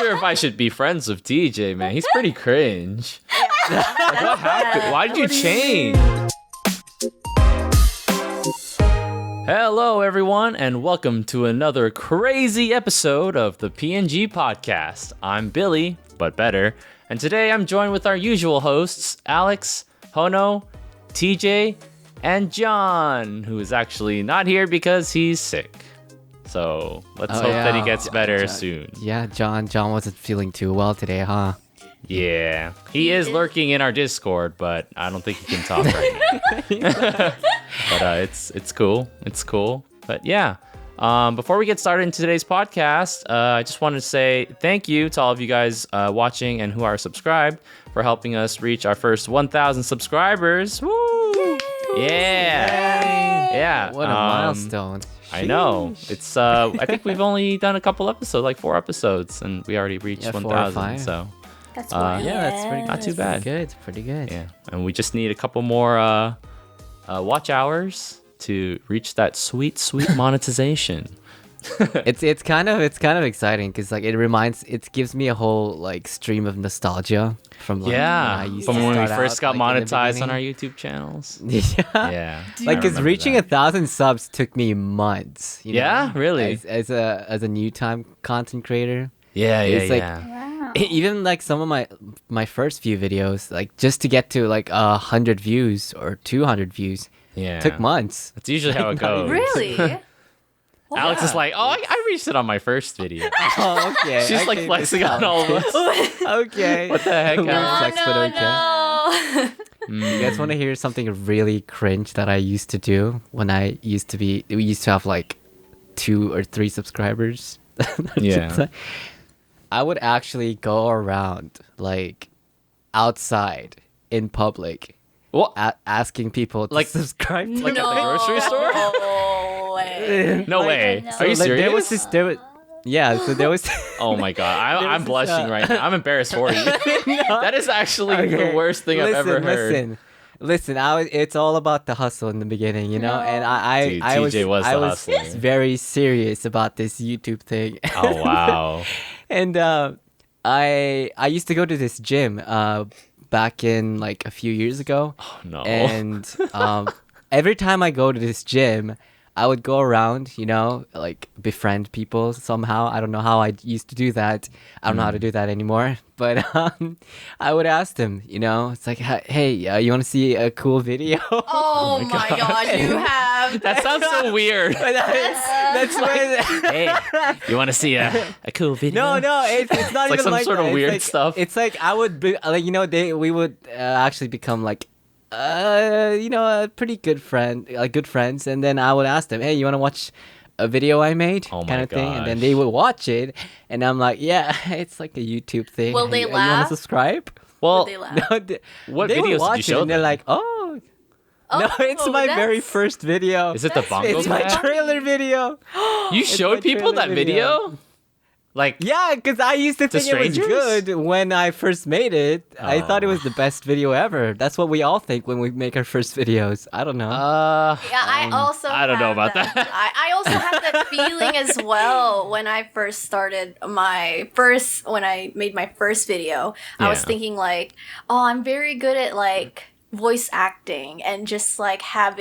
sure if I should be friends with TJ, man. He's pretty cringe. Like, what happened? Why did you change? Hello, everyone, and welcome to another crazy episode of the PNG Podcast. I'm Billy, but better, and today I'm joined with our usual hosts, Alex, Hono, TJ, and John, who is actually not here because he's sick. So let's hope that he gets better soon. Yeah, John wasn't feeling too well today, huh? Yeah, he is lurking in our Discord, but I don't think he can talk right now. But it's cool. It's cool. But yeah, before we get started in today's podcast, I just wanted to say thank you to all of you guys watching and who are subscribed for helping us reach our first 1,000 subscribers. Woo! Yeah. What a milestone. I know. It's I think we've only done a couple episodes, like 4 episodes, and we already reached 1,000. So that's that's pretty not too bad. Pretty good. Yeah, and we just need a couple more watch hours to reach that sweet monetization. It's kind of exciting because like it gives me a whole like stream of nostalgia from like from when we first got monetized on our YouTube channels. Yeah. Like because reaching 1,000 subs took me months. You know, really. As a new time content creator. Wow. Even like some of my first few videos, like just to get to like 100 views or 200 views, took months. That's usually how it goes. Really? Alex is like, I reached it on my first video. Oh, okay. She's like flexing on all of us. Okay. What the heck? You guys want to hear something really cringe that I used to do when we used to have like 2 or 3 subscribers? Yeah. I would actually go around like outside in public, asking people to subscribe to like at the grocery store? No way. No way. Are you serious? So there was Oh my god, I'm blushing right now. I'm embarrassed for you. That is actually the worst thing I've ever heard. Listen, it's all about the hustle in the beginning, you know, and I was hustling. very serious about this YouTube thing. Oh wow. And I used to go to this gym back in like a few years ago. Oh no. And every time I go to this gym, I would go around, you know, like befriend people somehow. I don't know how I used to do that. I don't know how to do that anymore. But I would ask them, you know, it's like, hey, you want to see a cool video? Oh my god, you have. That sounds so weird. That's when. Hey, you want to see a cool video? No, it's not like even some like sort of that. weird stuff. It's like I would be like, you know, we would actually become like. You know, a pretty good friend, like good friends, and then I would ask them, "Hey, you want to watch a video I made?" kind of thing, and then they would watch it, and I'm like, "Yeah, it's like a YouTube thing." Will they You laugh? want to subscribe? Well, Would they laugh? No, what they would videos watch did you show it, and they're them? like, "Oh, no, it's my very first video. Is it the bongo? It's my clap? trailer video." You showed my people that trailer video? Like, Yeah, because I used to think it was strangers? good when I first made it. I thought it was the best video ever. That's what we all think when we make our first videos. I don't know. Yeah, I also. I don't know about that. I also had that feeling as well when I first started when I made my first video. I was thinking like, oh, I'm very good at like voice acting and just like have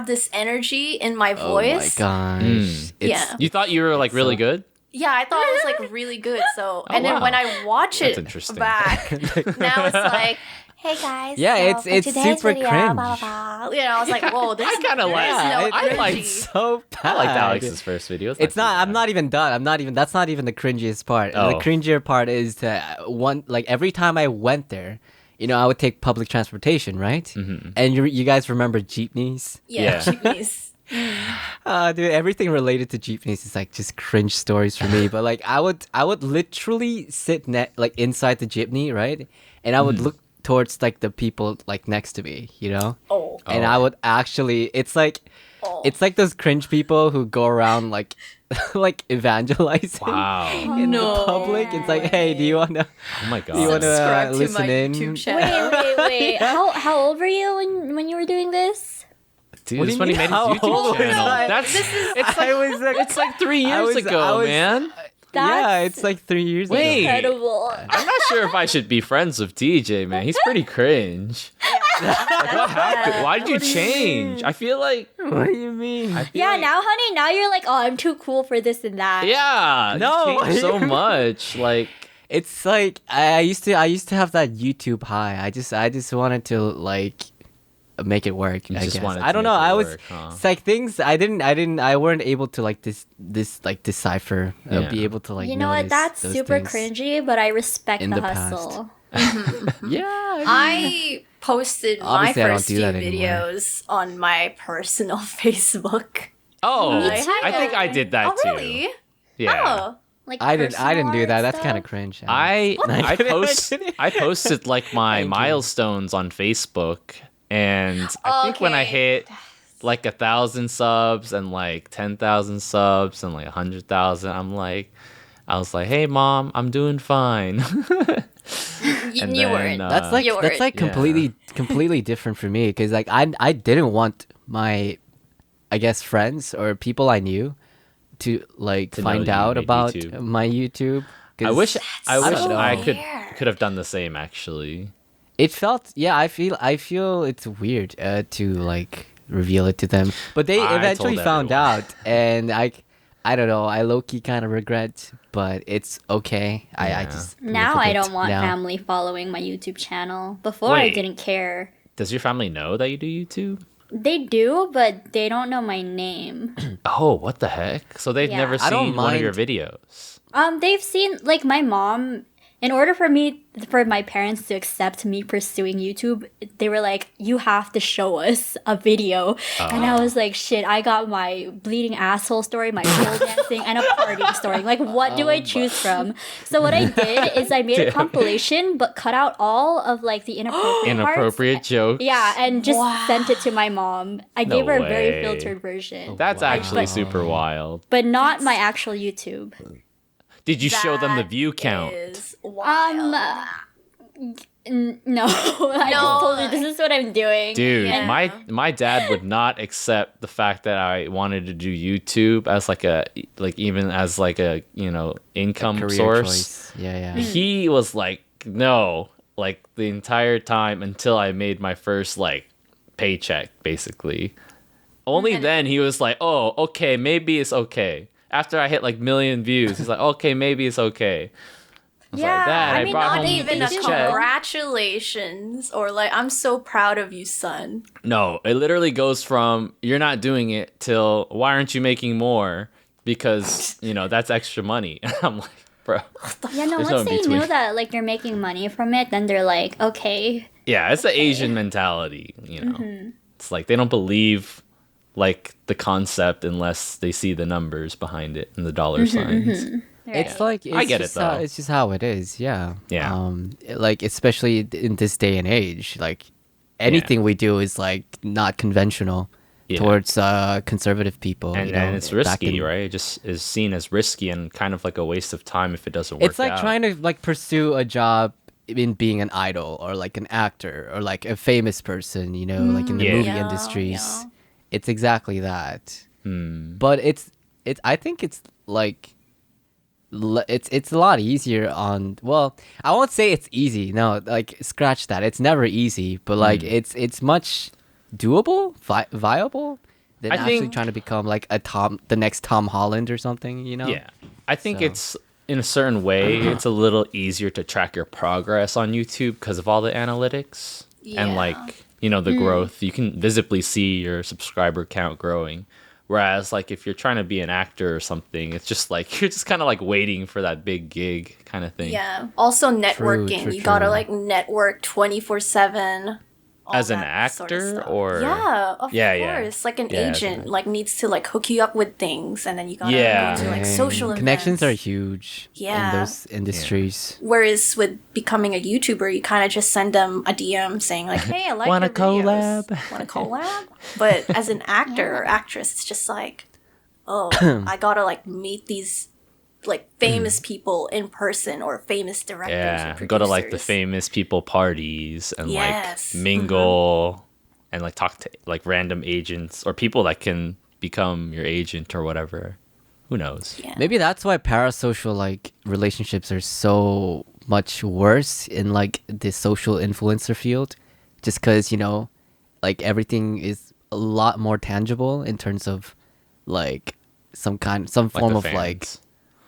this energy in my voice. Oh my gosh. Yeah. you thought you were like really good? Yeah, I thought it was like really good. So, and then wow. when I watch That's it interesting. back, now it's like, hey guys, Yeah, so it's for today's super video, cringe. blah, blah, blah. You know, I was like, whoa, this I kinda there like- is no it- I energy. like- it's so bad. I liked Alex's first video. It's not. I'm not even done. That's not even the cringiest part. Oh. The cringier part is that like every time I went there, you know, I would take public transportation, right? Mm-hmm. And you guys remember jeepneys? Yeah. Jeepneys. Dude, everything related to jeepneys is like just cringe stories for me. But like, I would literally sit like inside the jeepney, right? And I would look towards like the people like next to me, you know? Oh. And I would actually, it's like those cringe people who go around like like evangelizing Wow. in the public. It's like, hey, do you wanna? Oh my god. Do you wanna Subscribe to listen my in? YouTube channel. Wait. How old were you when you were doing this? Dude, What do this you when he mean, made his how YouTube old was channel. I? It's like I was like, it's like 3 years ago, man. Yeah, it's like 3 years Wait. ago. incredible. I'm not sure if I should be friends with TJ, man. He's pretty cringe. Like, what happened? Why did you change? I feel like. What do you mean? I feel Yeah, like- now, honey, now you're like, oh, I'm too cool for this and that. Yeah. No. You changed so much. Like. It's like I used to have that YouTube high. I just wanted to like make it work. You I just guess. wanted I to don't make know. it I was work, huh? it's like things I weren't able to like this like decipher. Yeah. Be able to like. You know what? notice That's those super things. cringy, but I respect in the the past. hustle. Yeah. I posted my Obviously, I don't first do few that anymore. videos on my personal Facebook. Oh, Me I think I did that Oh, too. really? Yeah. Oh. Like I didn't do personal that. art That's kind of stuff. cringe. I didn't. posted like my Thank you. milestones on Facebook, and I think when I Okay. hit like 1,000 subs and like 10,000 subs and like 100,000, I was like, hey mom, I'm doing fine. And You then, weren't. That's like You were- that's like yeah. completely different for me because like I didn't want my I guess friends or people I knew to like To know find you out made about YouTube. my YouTube. 'cause I wish so I weird. could have done the same actually. it felt I feel it's weird to like reveal it to them, but they I eventually told found everyone. out, and I don't know. I low key kind of regret, but it's okay. I Yeah. just Now live I with it don't want now. family following my YouTube channel. Before I Wait. didn't care. Does your family know that you do YouTube? They do, but they don't know my name. Oh, what the heck? So they've Yeah. never I don't seen one of your mind. videos. They've seen like my mom. In order for my parents to accept me pursuing YouTube, they were like, "You have to show us a video," and I was like, "Shit! I got my bleeding asshole story, my pole dancing, and a partying story. Like, what do I choose from?" So what I did is I made a compilation, but cut out all of like the inappropriate parts. Inappropriate jokes. Yeah, and just Wow. sent it to my mom. I No gave her a way. very filtered version, That's actually Wow. super wild. but not my actual YouTube. Did you show them the That view count? is wild. No, I just told her this is what I'm doing. Dude, Yeah. my dad would not accept the fact that I wanted to do YouTube as even as a income Career source. choice. Yeah. He was like, no, like the entire time until I made my first like paycheck, basically. Only then he was like, oh, okay, maybe it's okay. After I hit like million views, he's like, okay, maybe it's okay. I was Yeah, like, Dad, I I mean, brought Not home even a this check. congratulations or like I'm so proud of you, son. No, it literally goes from you're not doing it till why aren't you making more? Because that's extra money. I'm like, bro. Yeah, no, There's no once they in-between. know that like you're making money from it, then they're like, okay. Yeah, it's the Asian mentality. It's like they don't believe like the concept unless they see the numbers behind it and the dollar signs. It's like I get it, just how, though. it's just how it is. Yeah. Yeah. Like especially in this day and age, like anything we do is like not conventional Yeah. towards conservative people. And, you know, and it's back risky, in- right? It just is seen as risky and kind of like a waste of time if it doesn't work It's like out. trying to like pursue a job in being an idol or like an actor or like a famous person, like in the Yeah. movie Yeah, industries. yeah. It's exactly that. Hmm. But it's I think it's like it's a lot easier on I won't say it's easy. No, like scratch that. It's never easy, but like it's much doable, viable than I actually think- trying to become like the next Tom Holland or something, Yeah. I think So- it's in a certain way, it's a little easier to track your progress on YouTube because of all the analytics and Yeah. like, the growth. You can visibly see your subscriber count growing. Whereas like if you're trying to be an actor or something, it's just like you're just kind of like waiting for that big gig kind of thing. Yeah. Also networking. true, You gotta true. like network 24/7. all As an that sort of actor stuff. or- yeah, of Yeah, yeah. course. Like an Yeah, as agent an- like needs to like hook you up with things, and then you gotta Yeah. go to like Dang. social connections are events. huge Yeah. in those industries. Whereas with becoming a YouTuber, you kind of just send them a DM saying like, "Hey, I like Wanna your videos. collab?" Want to collab?" But as an actor or actress, it's just like, oh, I gotta like meet these like famous people in person or famous directors. Yeah, or go to like the producers. famous people parties and Yes. like mingle and like talk to like random agents or people that can become your agent or whatever. who knows? Yeah. Maybe that's why parasocial like relationships are so much worse in like the social influencer field, just because like everything is a lot more tangible in terms of like some form the of like fans.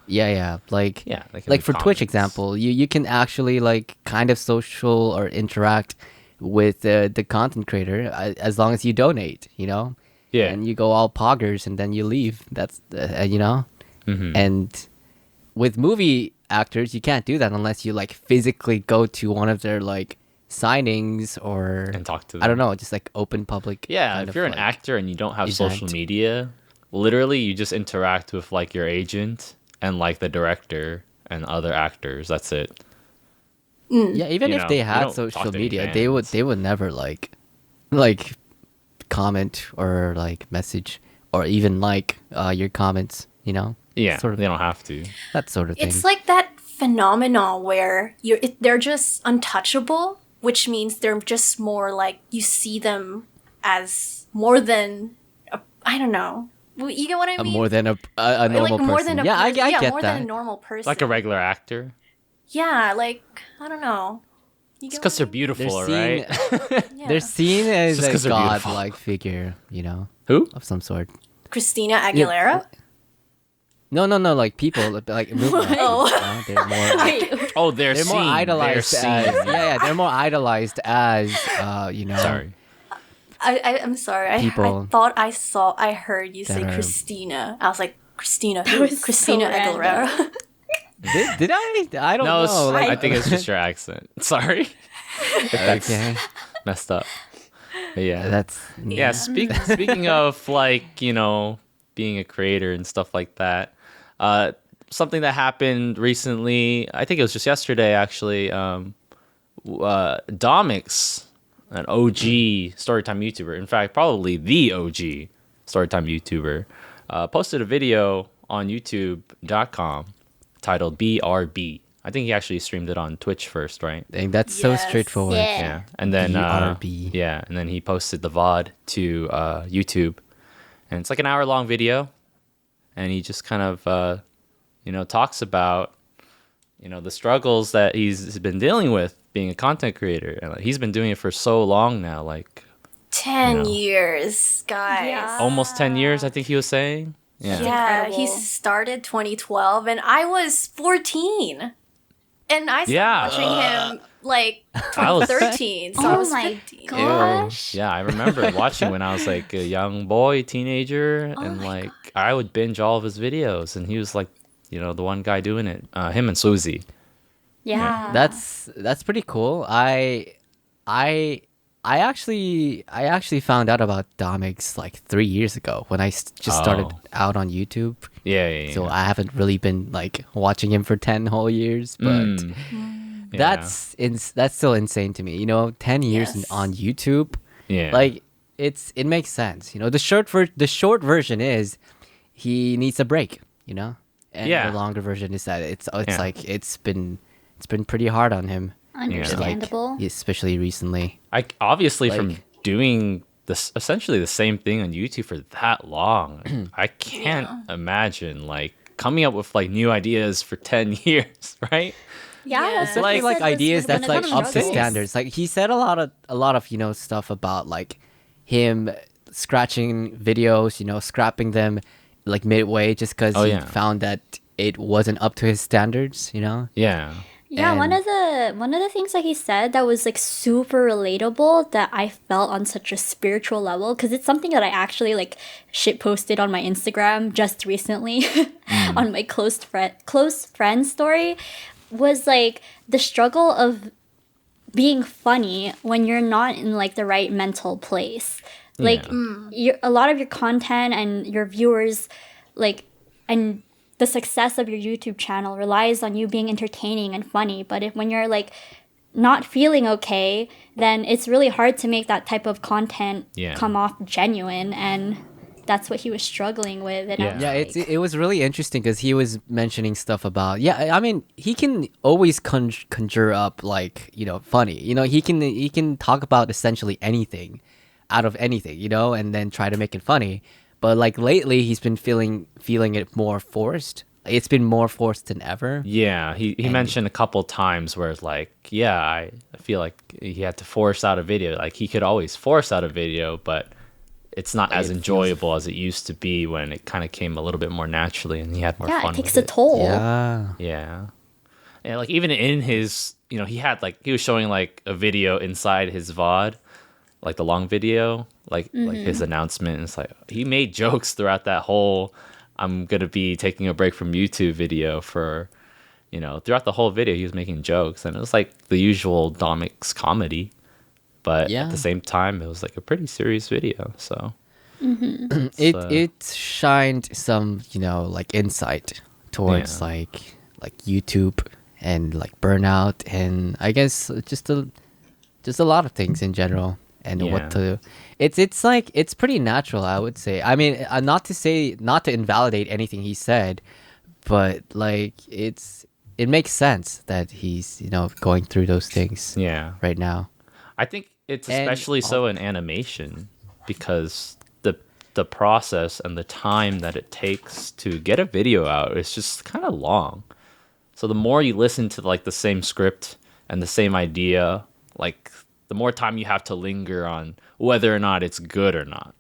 yeah like Yeah, they can like leave for Twitch comments. example, you can actually like kind of social or interact with the content creator as long as you donate, Yeah. and you go all poggers and then you leave. That's Mhm. and with movie actors you can't do that unless you like physically go to one of their like signings or And talk to I don't them. know, just like open public Yeah, kind if of, you're an like, actor and you don't have social event. media, literally you just interact with like your agent and like the director and other actors. That's it. yeah, even You if know, they you had don't talk social to any media, fans. they would never like comment or like message or even like your comments, Yeah, sort of they don't have to. that sort of thing. It's like that phenomenon where they're just untouchable, which means they're just more like you see them as more than I don't know. You get what I mean? more than a normal like more person. than a yeah, I get more that. than a normal person. Like a regular actor. Yeah, like I don't know. You It's get because what they're I mean? beautiful, They're right? Yeah. They're seen as Just a 'cause they're beautiful. god-like figure, Who? of some sort. Christina Aguilera. No, like people, like movie actors, Oh. They're more, Wait, Oh, they're they're seen. more idolized They're as, seen. they're more idolized as, Sorry. I'm sorry. People I thought I heard you say that are- Christina. I was like Christina. That Who? was so Christina random. Aguilera. Did I? I don't No, know. I Like, think it's just your accent. Sorry. If that's okay, messed up. But yeah. that's Yeah, speaking of like, being a creator and stuff like that, something that happened recently, I think it was just yesterday actually, Domics, an OG Storytime YouTuber, in fact, probably the OG Storytime YouTuber, posted a video on youtube.com titled BRB. I think he actually streamed it on Twitch first, right? Dang, that's so Yes. straightforward. Yeah. Yeah, and then BRB. yeah, and then he posted the VOD to YouTube, and it's like an hour-long video, and he just kind of talks about the struggles that he's been dealing with being a content creator, and he's been doing it for so long now, like 10 No. years, guys. Yeah. almost 10 years, I think he was saying. Yeah, Yeah, he Incredible. started 2012 and I was 14. And I started Yeah. watching him like I was 13, so I Oh was my 15. gosh. yeah, I remember watching when I was like a young boy, teenager, and my like I would binge all of his videos, and he was like, the one guy doing it, him and Susie. Yeah. That's pretty cool. I actually found out about Domics like 3 years ago when I just started Oh. out on YouTube. Yeah. So I haven't really been like watching him for 10 whole years, but Yeah. that's still insane to me. 10 years Yes. on YouTube, Yeah. like it makes sense. The short version is he needs a break. And Yeah. the longer version is that it's Yeah. like it's been pretty hard on him. Understandable. Especially recently. Obviously like- from doing this essentially the same thing on YouTube for that long, I can't imagine like coming up with like new ideas for 10 years, right? Yeah. Yeah. Especially Like- like ideas that's like up to standard. standards. Like he said a lot of stuff about like him scratching videos, scrapping them like midway just because Oh, he yeah. found that it wasn't up to his standards. Yeah. Yeah, one And- of the things that he said that was like super relatable that I felt on such a spiritual level, because it's something that I actually like shit posted on my Instagram just recently on my close friend story, was like the struggle of being funny when you're not in like the right mental place. Like a lot of your content and your viewers like and the success of your YouTube channel relies on you being entertaining and funny, but when you're like not feeling okay, then it's really hard to make that type of content Yeah. come off genuine, and that's what he was struggling with. And I Yeah. was Yeah, like, it was really interesting because he was mentioning stuff about I mean he can always conjure up like funny he can talk about essentially anything out of anything and then try to make it funny, But like lately, he's been feeling it more forced. It's been more forced than ever. Yeah, he mentioned a couple times where it's like, yeah, I feel like he had to force out a video. Like he could always force out a video, but it's not as enjoyable as it used to be when it kind of came a little bit more naturally and he had more fun. Yeah, it takes with a toll. Yeah. Yeah. And like even in his, he was showing like a video inside his VOD, like the long video, like his announcement. And it's like he made jokes throughout that whole I'm going to be taking a break from YouTube video for, throughout the whole video he was making jokes, and it was like the usual Domics comedy. But at the same time, it was like a pretty serious video. So It shined some, like insight towards like YouTube and like Burnout, and I guess just a lot of things in general, and what to. It's like it's pretty natural, I would say. I mean, not to invalidate anything he said, but like it makes sense that he's going through those things. Right now. I think it's especially so in animation because the process and the time that it takes to get a video out is just kind of long. So the more you listen to like the same script and the same idea, like the more time you have to linger on whether or not it's good or not.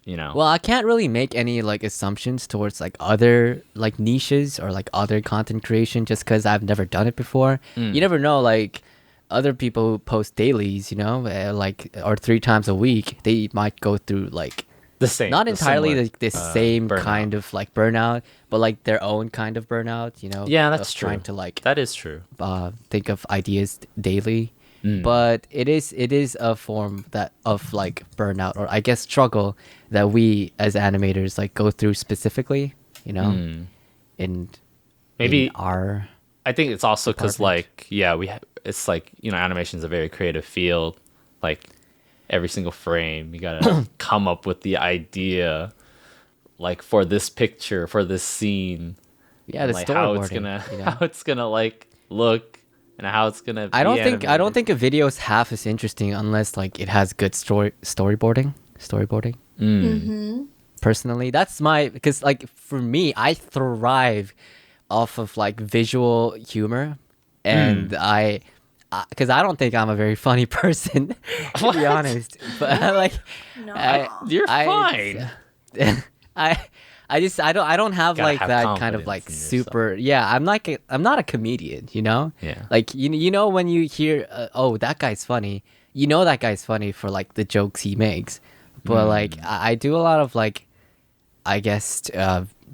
Well, I can't really make any like assumptions towards like other like niches or like other content creation just because I've never done it before. You never know, like other people who post dailies, like or 3 times a week, they might go through like the same, not entirely the same burnout. kind of like burnout, but like their own kind of burnout. Yeah, that's true. Trying to like that is true. Think of ideas daily. But it is a form of like burnout, or I guess struggle, that we as animators like go through specifically, in maybe in our. I think it's also because like it's like animation is a very creative field. Like every single frame, you gotta come up with the idea, like for this picture, for this scene. Yeah, the like storyboarding. How it's gonna like look. And how it's gonna be I don't animated. think a video is half as interesting unless like it has good storyboarding. Personally, that's because like for me, I thrive off of like visual humor, and because I don't think I'm a very funny person, to be honest. But like, No. You're fine. I don't have Gotta like have that kind of confidence like in yourself. super. Yeah, I'm not a comedian, Yeah. Like when you hear oh, that guy's funny, that guy's funny for like the jokes he makes. But like I do a lot of like, I guess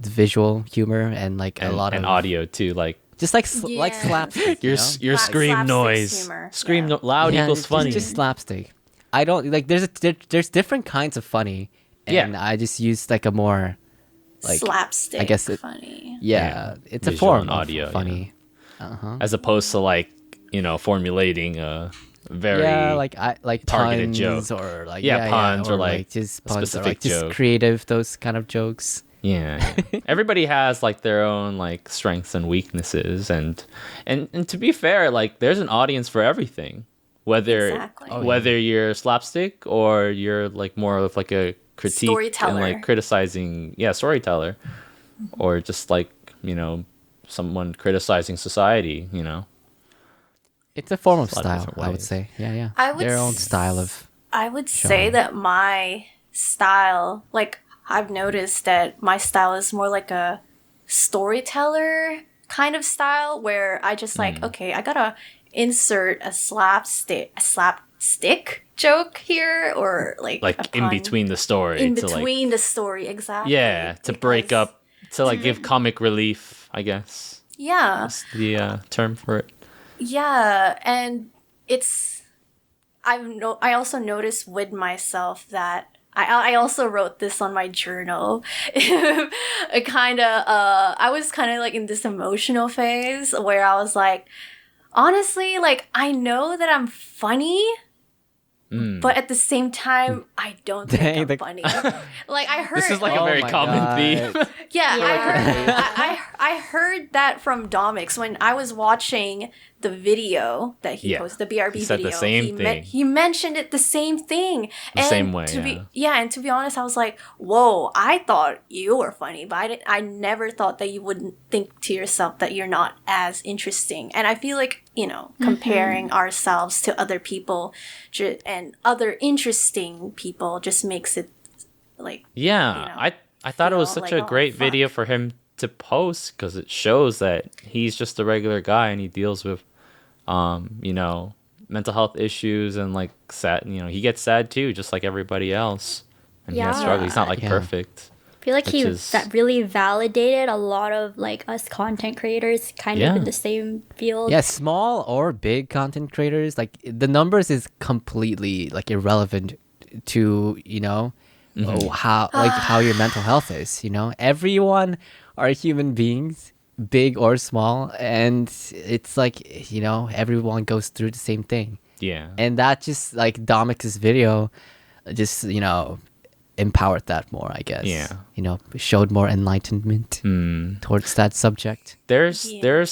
visual humor and like a lot of audio too, like just like like Yeah. slapstick. your scream Slapstick noise. humor. Scream Yeah. loud Yeah, equals it's funny. just slapstick. I don't like. There's different kinds of funny, and I just use like a more like slapstick. I guess funny. it's a Visual form and of audio, funny. as opposed to like formulating a very like targeted puns joke. or like puns or like just a puns or specific like just joke. creative, those kind of jokes. Yeah. Everybody has like their own like strengths and weaknesses, and to be fair, like there's an audience for everything. Whether Exactly. Oh, whether you're slapstick or you're like more of like a critique and Storyteller. like criticizing, storyteller, or just like someone criticizing society. It's a form of There's a lot of style, different I would ways. say. Yeah. I would Their own style of. I would say that my style, like I've noticed that my style is more like a storyteller kind of style, where I just like, okay, I gotta insert a slapstick joke here, or like a in pun. between the story. In to, like, between the story, exactly. to break Because- up, to like give comic relief, I guess. Yeah. That's the term for it. Yeah, and it's I also noticed with myself that I also wrote this on my journal. It kind of I was kind of like in this emotional phase where I was like, honestly, like I know that I'm funny, But at the same time, I don't think I'm funny. Like I heard This is like a Oh very my common God. theme. yeah, I heard that from Domics when I was watching the video that he Yeah. posted, the BRB He said video. the same thing. He mentioned it the same thing. The same way, And to be honest, I was like, whoa, I thought you were funny, but I never thought that you wouldn't think to yourself that you're not as interesting. And I feel like, comparing ourselves to other people and other interesting people just makes it like, Yeah, I thought it was such like, a great fuck. video for him to post because it shows that he's just a regular guy and he deals with, mental health issues and like sad. He gets sad too, just like everybody else, and he has Yeah. struggles. He's not like Yeah. perfect. I feel like Which he is- that really validated a lot of like us content creators kind Yeah. of in the same field. Yeah, small or big content creators, like the numbers is completely like irrelevant to how your mental health is. Everyone are human beings, big or small, and it's like everyone goes through the same thing. Yeah, And that just like Domics' video, just empowered that more, I guess. Yeah. Showed more enlightenment towards that subject. there's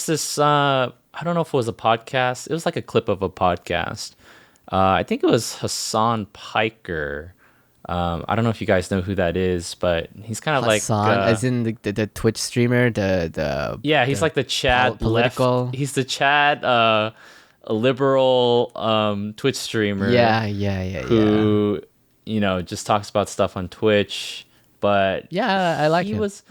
this. I don't know if it was a podcast. It was like a clip of a podcast. I think it was Hassan Piker. I don't know if you guys know who that is, but he's kind of Hassan, like as in the Twitch streamer, the yeah, he's like the Chad political. He's the Chad liberal Twitch streamer. yeah. Who just talks about stuff on Twitch, but Yeah, I like he him. was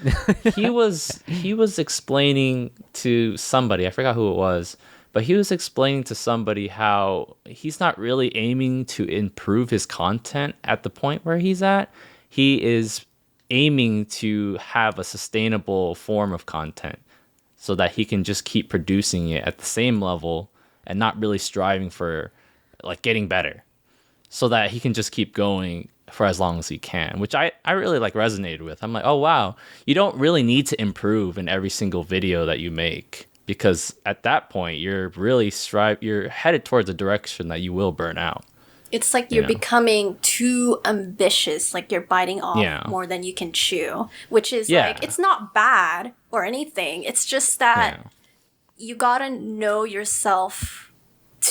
he was explaining to somebody, I forgot who it was, but he was explaining to somebody how he's not really aiming to improve his content at the point where he's at. He is aiming to have a sustainable form of content so that he can just keep producing it at the same level and not really striving for like getting better, so that he can just keep going for as long as he can, which I really like resonated with. I'm like, oh wow, you don't really need to improve in every single video that you make, because at that point you're really you're headed towards a direction that you will burn out. it's like you're Yeah. becoming too ambitious, like you're biting off Yeah. more than you can chew, which is Yeah. like, it's not bad or anything. It's just that Yeah. you gotta know yourself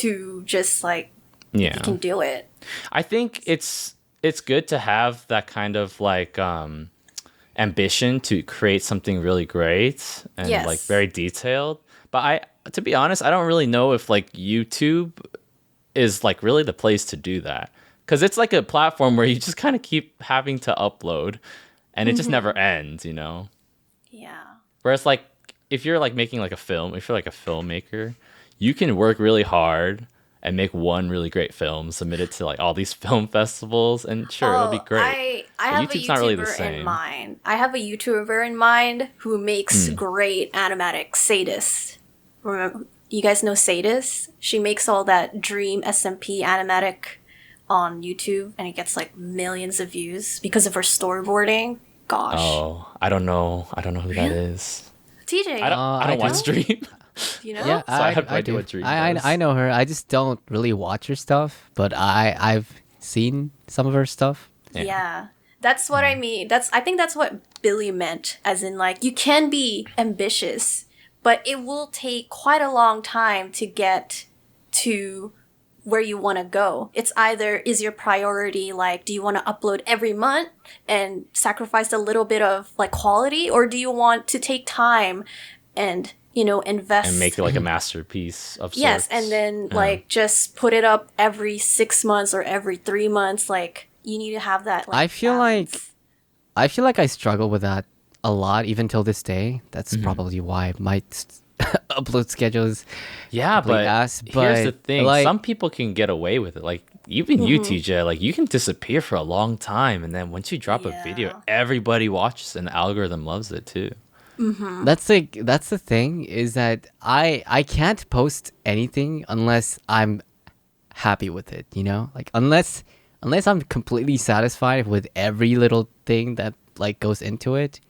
to just like, Yeah. you can do it. I think it's good to have that kind of like ambition to create something really great and Yes. like very detailed. But to be honest, I don't really know if like YouTube is like really the place to do that, because it's like a platform where you just kind of keep having to upload and it just never ends, Yeah. Whereas like if you're like making like a film, if you're like a filmmaker, you can work really hard and make one really great film, submit it to like all these film festivals, and sure, it'll be great. I But have YouTube's a not really the YouTuber in same. mind. I have a YouTuber in mind who makes great animatic sadists. Remember, you guys know Sadist? She makes all that Dream SMP animatic on YouTube, and it gets like millions of views because of her storyboarding. Gosh, Oh, I don't know who that is. TJ, I don't I watch Dream. do you know? Yeah, I have no idea do. what Dream does. I know her. I just don't really watch her stuff, but I've seen some of her stuff. Yeah. That's what I mean. I think that's what Billy meant, as in like you can be ambitious, but it will take quite a long time to get to where you want to go. It's either, is your priority like, do you want to upload every month and sacrifice a little bit of like quality, or do you want to take time and invest And make it like a masterpiece of sorts. Yes, and then like just put it up every 6 months or every 3 months. Like you need to have that. Like, I feel balance. like I struggle with that a lot, even till this day. That's Mm-hmm. probably why my upload schedule is Yeah, complete but ass, here's the but, thing: like- some people can get away with it. Like even you, TJ, like you can disappear for a long time, and then once you drop a video, Yeah. everybody watches, and the algorithm loves it too. that's the thing, is that I can't post anything unless I'm happy with it, like unless I'm completely satisfied with every little thing that like goes into it.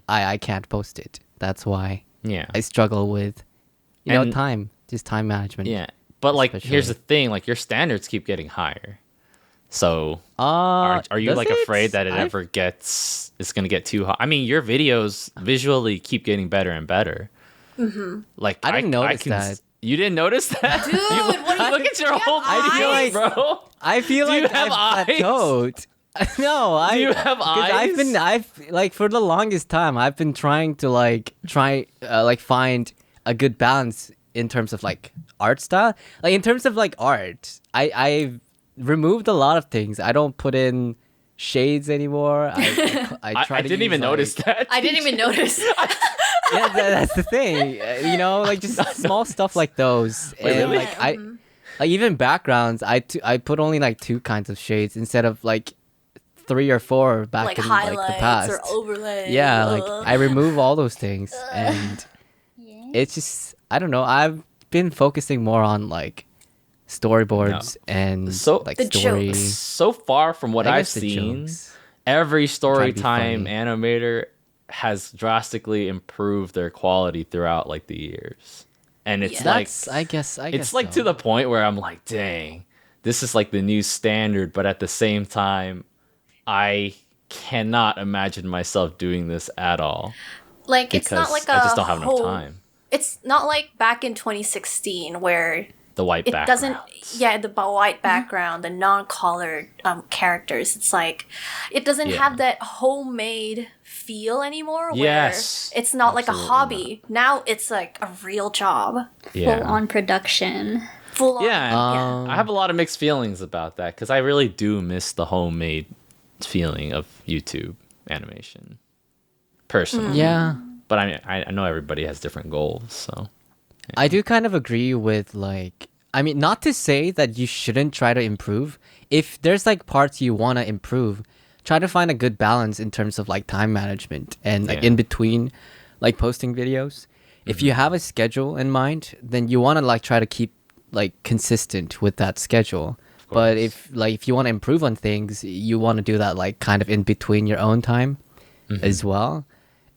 I can't post it. That's why Yeah, I struggle with And- time management. yeah. But like, here's the especially. thing: like your standards keep getting higher. So are you does like it? afraid that it's gonna get too hot? I mean, your videos visually keep getting better and better. Like I didn't notice that. You didn't notice that, Dude, what do you look at your whole I feel face, like- bro. I feel Do you like have I've eyes? plateaued. No, Do you have 'cause eyes? I've like for the longest time I've been trying to find a good balance in terms of like art style. Like in terms of like art, I've removed a lot of things. I don't put in shades anymore. I try I to didn't use, even like- notice that. I didn't even notice. Yeah, that's the thing. You know, like just small stuff like those. Wait, And really? like like even backgrounds, I put only like 2 kinds of shades instead of like 3 or 4 back Like in highlights like the past. or overlays. Yeah, like Ugh. I remove all those things, and it's just I don't know. I've been focusing more on like storyboards and So- like The story. jokes. So far from what I I've guess the seen, jokes. every story to be time funny. animator has drastically improved their quality throughout like the years. And it's Yeah. like That's I guess it's like so. to the point where I'm like, dang, this is like the new standard, but at the same time, I cannot imagine myself doing this at all. Like Because it's not like I just don't have enough whole- time. It's not like back in 2016 where The white it background. doesn't. The white background, the non-colored characters. It's like it doesn't Yeah. have that homemade feel anymore. Where Yes, it's not like a absolutely hobby. Now it's like a real job. Full on production. Full on. Yeah, and Um, I have a lot of mixed feelings about that because I really do miss the homemade feeling of YouTube animation, personally. Yeah. But I know everybody has different goals, so I do kind of agree with like I mean not to say that you shouldn't try to improve. If there's like parts you want to improve, try to find a good balance in terms of like time management and like Yeah. in between like posting videos. If you have a schedule in mind, then you want to like try to keep like consistent with that schedule. But if you want to improve on things, you want to do that like kind of in between your own time as well.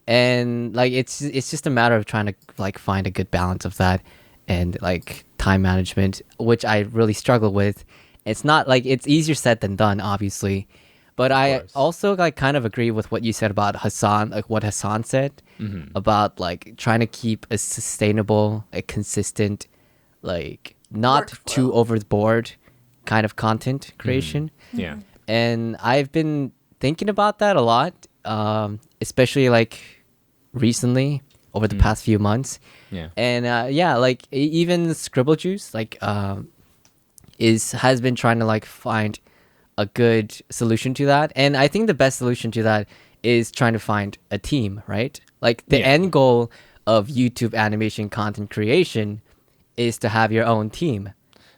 And like it's just a matter of trying to like find a good balance of that and like time management, which I really struggle with. It's not like it's easier said than done, obviously. But I course. also like kind of agree with what you said about Hassan, like what Hassan said about like trying to keep a sustainable, a consistent, like not too Workflow. overboard kind of content creation. yeah. And I've been thinking about that a lot, especially like recently over the past few months. Yeah. And yeah, like even Scribble Juice like has been trying to like find a good solution to that. And I think the best solution to that is trying to find a team, right? Like the Yeah. end goal of YouTube animation content creation is to have your own team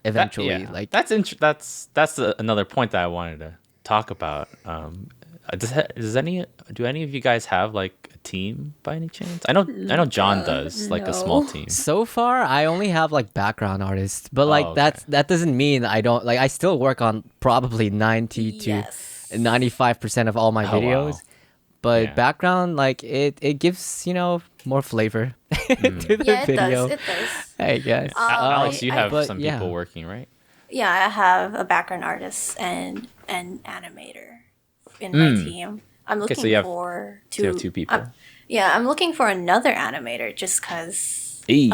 eventually. Yeah. Like that's another point that I wanted to talk about. Do any of you guys have like a team by any chance? I know John does like a small no. team. so far, I only have like background artists, but like okay. that doesn't mean I don't like. I still work on probably 90 to Yes. 95% of all my Oh, videos, wow. but Yeah. background like it gives more flavor to the Yeah, it video. does. It does. I guess. Alex, you have but some yeah. people working, right? Yeah, I have a background artist and an animator in my team. I'm looking so you have- for So you have 2 people. I'm looking for another animator just because. Hey.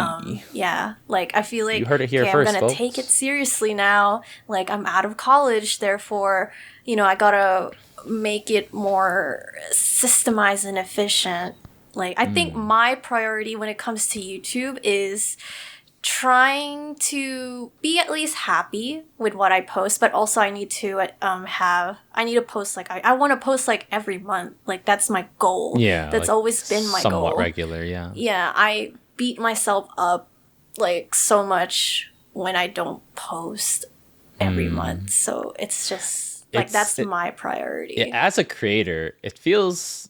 Yeah, like I feel like You heard it here okay, first, I'm gonna folks. take it seriously now. Like I'm out of college, therefore, I gotta make it more systemized and efficient. Like I think my priority when it comes to YouTube is trying to be at least happy with what I post, but also I need to post like I want to post like every month. Like that's my goal. Yeah, that's like, always been my somewhat goal. regular. Yeah. Yeah, I beat myself up like so much when I don't post every month. So it's just like It's- that's it- my priority. Yeah, as a creator, it feels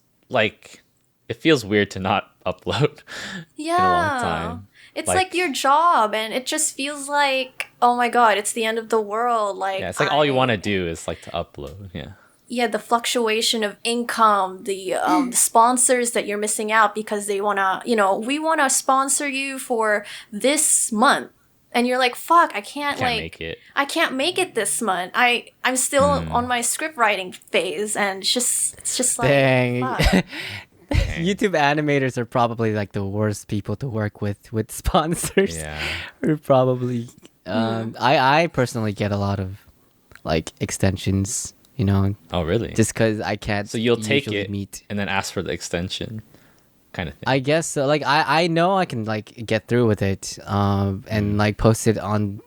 weird to not upload Yeah. in a long time. It's Like- like your job and it just feels like, oh my god, it's the end of the world. Like Yeah, it's like all you want to do is like to upload. Yeah. Yeah, the fluctuation of income, the sponsors that you're missing out because they wanna, we wanna sponsor you for this month. and you're like, fuck, I can't Can't make it. I can't make it this month. I'm still on my script writing phase, and it's just like, Dang. fuck. YouTube animators are probably like the worst people to work with sponsors. Yeah. Or probably. I personally get a lot of like extensions, you know, Oh, really? just because I can't. So you'll take usually it meet. and then ask for the extension, kind of thing. I guess so. Like I know I can like get through with it, and like post it on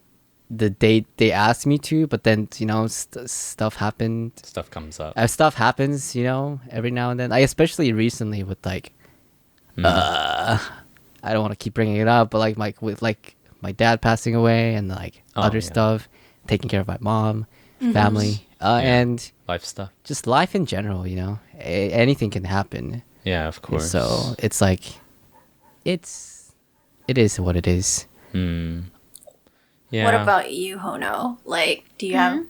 the date they asked me to, but then you know stuff happened. Stuff comes up. Stuff happens, you know, every now and then. I especially recently with like, I don't want to keep bringing it up, but like with like my dad passing away and like other yeah. stuff, taking care of my mom, family, and Life stuff. just life in general. You know, anything can happen. Yeah, of course. So it's like, it is what it is. Yeah. What about you, Hono? Like, do you have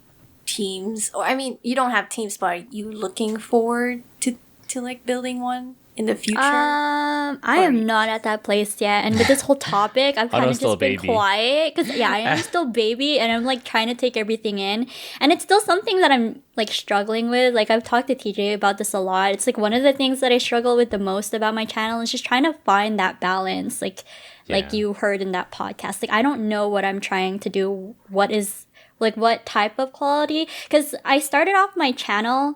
teams? Or I mean, you don't have teams, but are you looking forward to like building one in the future? I am not at that place yet, and with this whole topic, I've kind of still a just been baby. quiet because I am still baby, and I'm like trying to take everything in, and it's still something that I'm like struggling with. Like I've talked to TJ about this a lot. It's like one of the things that I struggle with the most about my channel is just trying to find that balance. Like Yeah. you heard in that podcast, like I don't know what I'm trying to do. What is like what type of quality? Because I started off my channel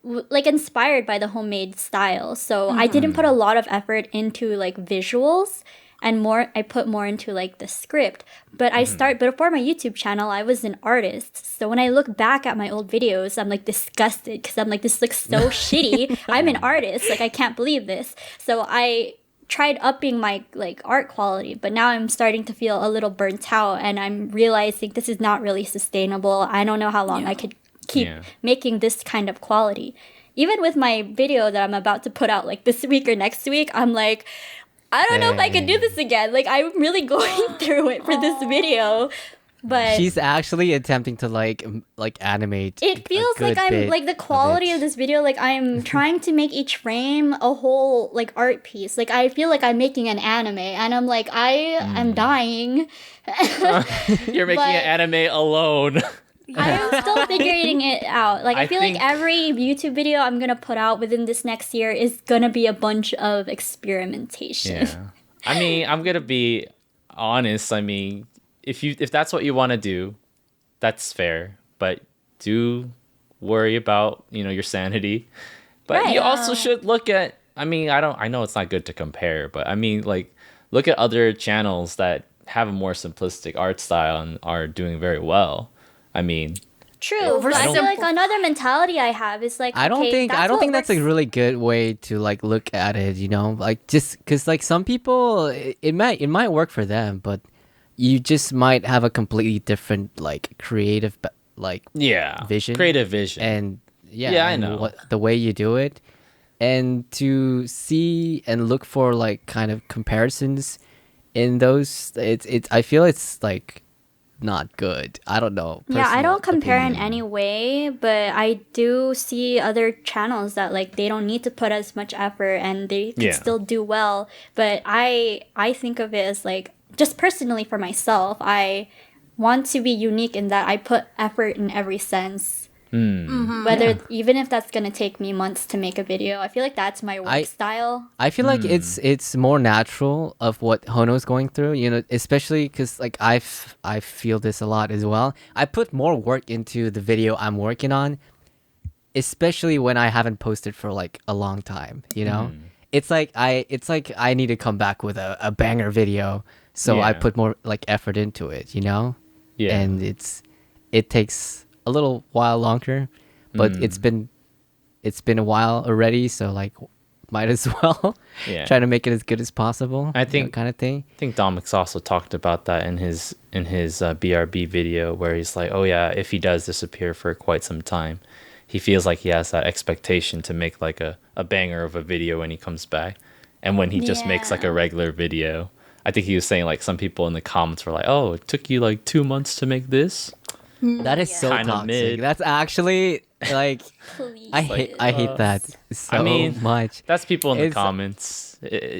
like inspired by the homemade style, so I didn't put a lot of effort into like visuals, and I put more into like the script. But before my YouTube channel, I was an artist, so when I look back at my old videos, I'm like disgusted because I'm like, this looks so shitty. I'm an artist, like I can't believe this. So I tried upping my like art quality, but now I'm starting to feel a little burnt out, and I'm realizing this is not really sustainable. I don't know how long I could keep making this kind of quality. Even with my video that I'm about to put out like this week or next week, I'm like, I don't know if I can do this again. Like I'm really going through it for this video. But She's actually attempting to like animate. it feels like I'm like the quality of this video, like I'm trying to make each frame a whole like art piece. Like I feel like I'm making an anime, and I'm like, I am dying. You're making an anime alone. I am still figuring it out. Like I feel like think- every YouTube video I'm gonna put out within this next year is gonna be a bunch of experimentation. Yeah. I mean, I'm gonna be honest. I mean, if that's what you want to do, that's fair. But do worry about your sanity. But Right. you also should look at. I mean, I know it's not good to compare, but I mean, like, look at other channels that have a more simplistic art style and are doing very well. I mean, True, but I feel like another mentality I have is like, I don't think that's a works. really good way to like look at it, you know, like just because like some people it might work for them, but you just might have a completely different like creative vision, creative vision, and Yeah, I and know. the way you do it, and to see and look for like kind of comparisons in those, it's I feel it's like not good. I don't know. Yeah, I Personal don't compare in opinion. any way, but I do see other channels that like they don't need to put as much effort and they can Yeah. still do well. But I think of it as like, just personally for myself, I want to be unique in that I put effort in every sense. Whether even if that's gonna take me months to make a video, I feel like that's my work style. I feel like it's more natural of what Hono's going through, you know, especially because like I feel this a lot as well. I put more work into the video I'm working on, especially when I haven't posted for like a long time, you know. It's like I need to come back with a banger video, so I Yeah. put more like effort into it, you know. Yeah. And it takes a little while longer, but it's been a while already, so like might as well Yeah. try to make it as good as possible. I think- kind of thing. I think Domics also talked about that in his BRB video, where he's like, oh yeah, if he does disappear for quite some time, he feels like he has that expectation to make like a banger of a video when he comes back. And when he just makes like a regular video, I think he was saying like some people in the comments were like, oh, it took you like 2 months to make this. That is so Kinda toxic. mid. That's actually like Please. I hate that so I mean, much. That's people in the It's- comments.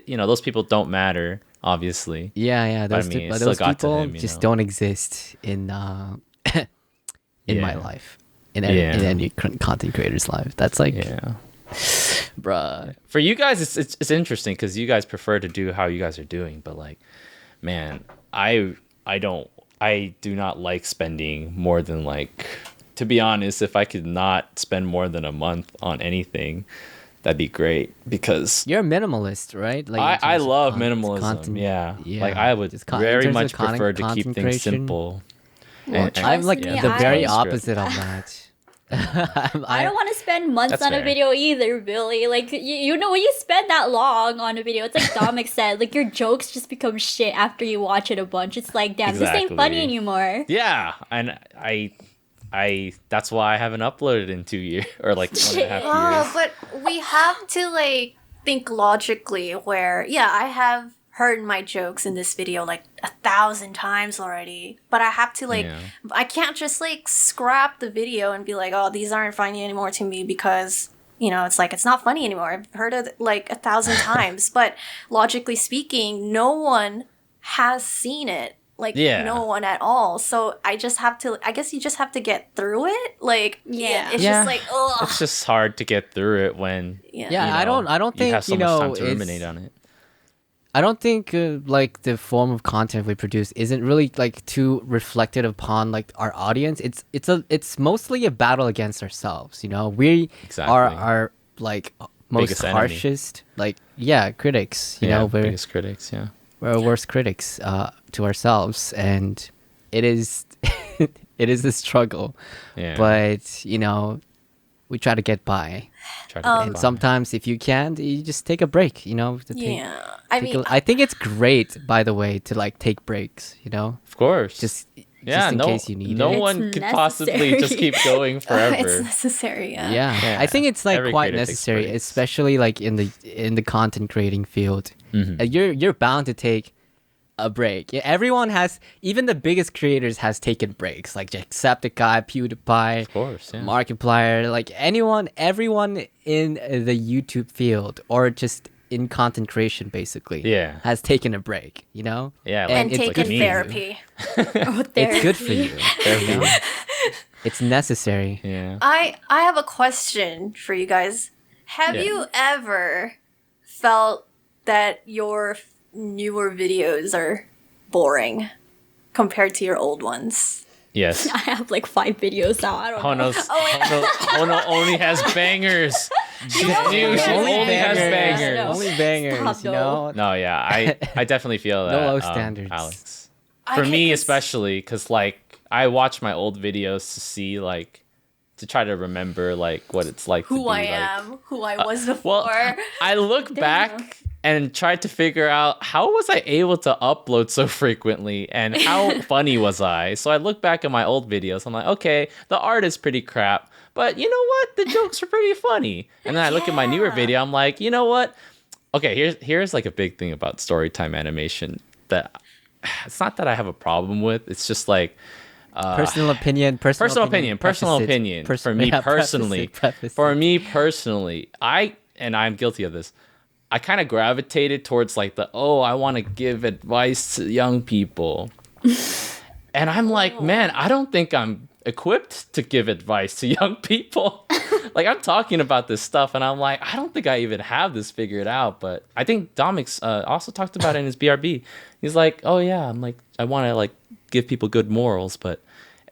Those people don't matter. obviously. Yeah. But I Those, mean, it but still those got to people him, you just know? don't exist in in my Yeah. life, in any content creator's life. That's like, Yeah. bruh. For you guys, it's interesting because you guys prefer to do how you guys are doing, but like, man, I do not like spending more than like, to be honest, if I could not spend more than a month on anything, that'd be great because You're a minimalist, right? Like in I terms of love minimalism. Like I would Just in very terms of much prefer to keep things concentration. simple. Well, And- I'm like Trust me, the very I- opposite of that. I don't want to spend months That's on a fair. video either, Billy. Like, you know, when you spend that long on a video, it's like Domics said, like, your jokes just become shit after you watch it a bunch. It's like, damn, this ain't funny Exactly. anymore. Yeah, and I that's why I haven't uploaded in 2 years or like 1.5 years. Oh, but we have to like think logically where, yeah, I have heard my jokes in this video like 1,000 times already, but I have to like, Yeah. I can't just like scrap the video and be like, oh, these aren't funny anymore to me because, you know, it's like, it's not funny anymore. I've heard it like 1,000 times, but logically speaking, no one has seen it. Like, Yeah. no one at all. So I just have to, I guess you just have to get through it. Like, Yeah. it's Yeah. just like, ugh. It's just hard to get through it when Yeah. Yeah, you I know, don't you think, have so you much know, time to it's- ruminate on it. I don't think like the form of content we produce isn't really like too reflected upon like our audience. It's mostly a battle against ourselves. You know, we Exactly. are our like most Biggest enemy. harshest critics. You Yeah, know, biggest critics. Yeah. we're our worst critics to ourselves, and it is it is a struggle. Yeah. But you know, we try to get by. Try to get And by. sometimes if you can't, you just take a break, you know? To take, Yeah. I take mean, I think it's great, by the way, to like take breaks, you know? Of course. Just yeah, in no, case you need no it. one It's could possibly just keep going it's forever. necessary. Yeah. Yeah. I think it's like Every quite creator takes necessary, breaks. especially like in the content creating field. Mhm. You're bound to take a break. Yeah, everyone has, even the biggest creators has taken breaks, like Jacksepticeye, PewDiePie, Of course, yeah. Markiplier, like everyone in the YouTube field or just in content creation basically Yeah. has taken a break, you know? Yeah, And And it's taken good for you. therapy. Oh, It's good for you. Therapy. You know? It's necessary. Yeah. I have a question for you guys. Have Yeah. you ever felt that your newer videos are boring compared to your old ones? Yes. I have like 5 videos now. I don't know. Hono only has bangers. She's new. She Only only has bangers. bangers. No. Only bangers, Stop, you no. know? No, yeah, I definitely feel that. low standards. Alex. I For can't me, cons- especially, because like I watch my old videos to see like to try to remember like what it's like to who be I like. am, who I was before. Well, I look back and tried to figure out how was I able to upload so frequently and how funny was I. So I look back at my old videos. I'm like, okay, the art is pretty crap, but you know what? The jokes are pretty funny. And then I look at my newer Yeah. video. I'm like, you know what? Okay, here's like a big thing about storytime animation that it's not that I have a problem with. It's just like Personal opinion. personal opinion. For me personally, for me personally, I'm guilty of this. I kind of gravitated towards like I want to give advice to young people. And I'm like, man, I don't think I'm equipped to give advice to young people. Like I'm talking about this stuff and I'm like, I don't think I even have this figured out. But I think Domics also talked about it in his BRB. He's like, oh yeah, I'm like, I want to like give people good morals, but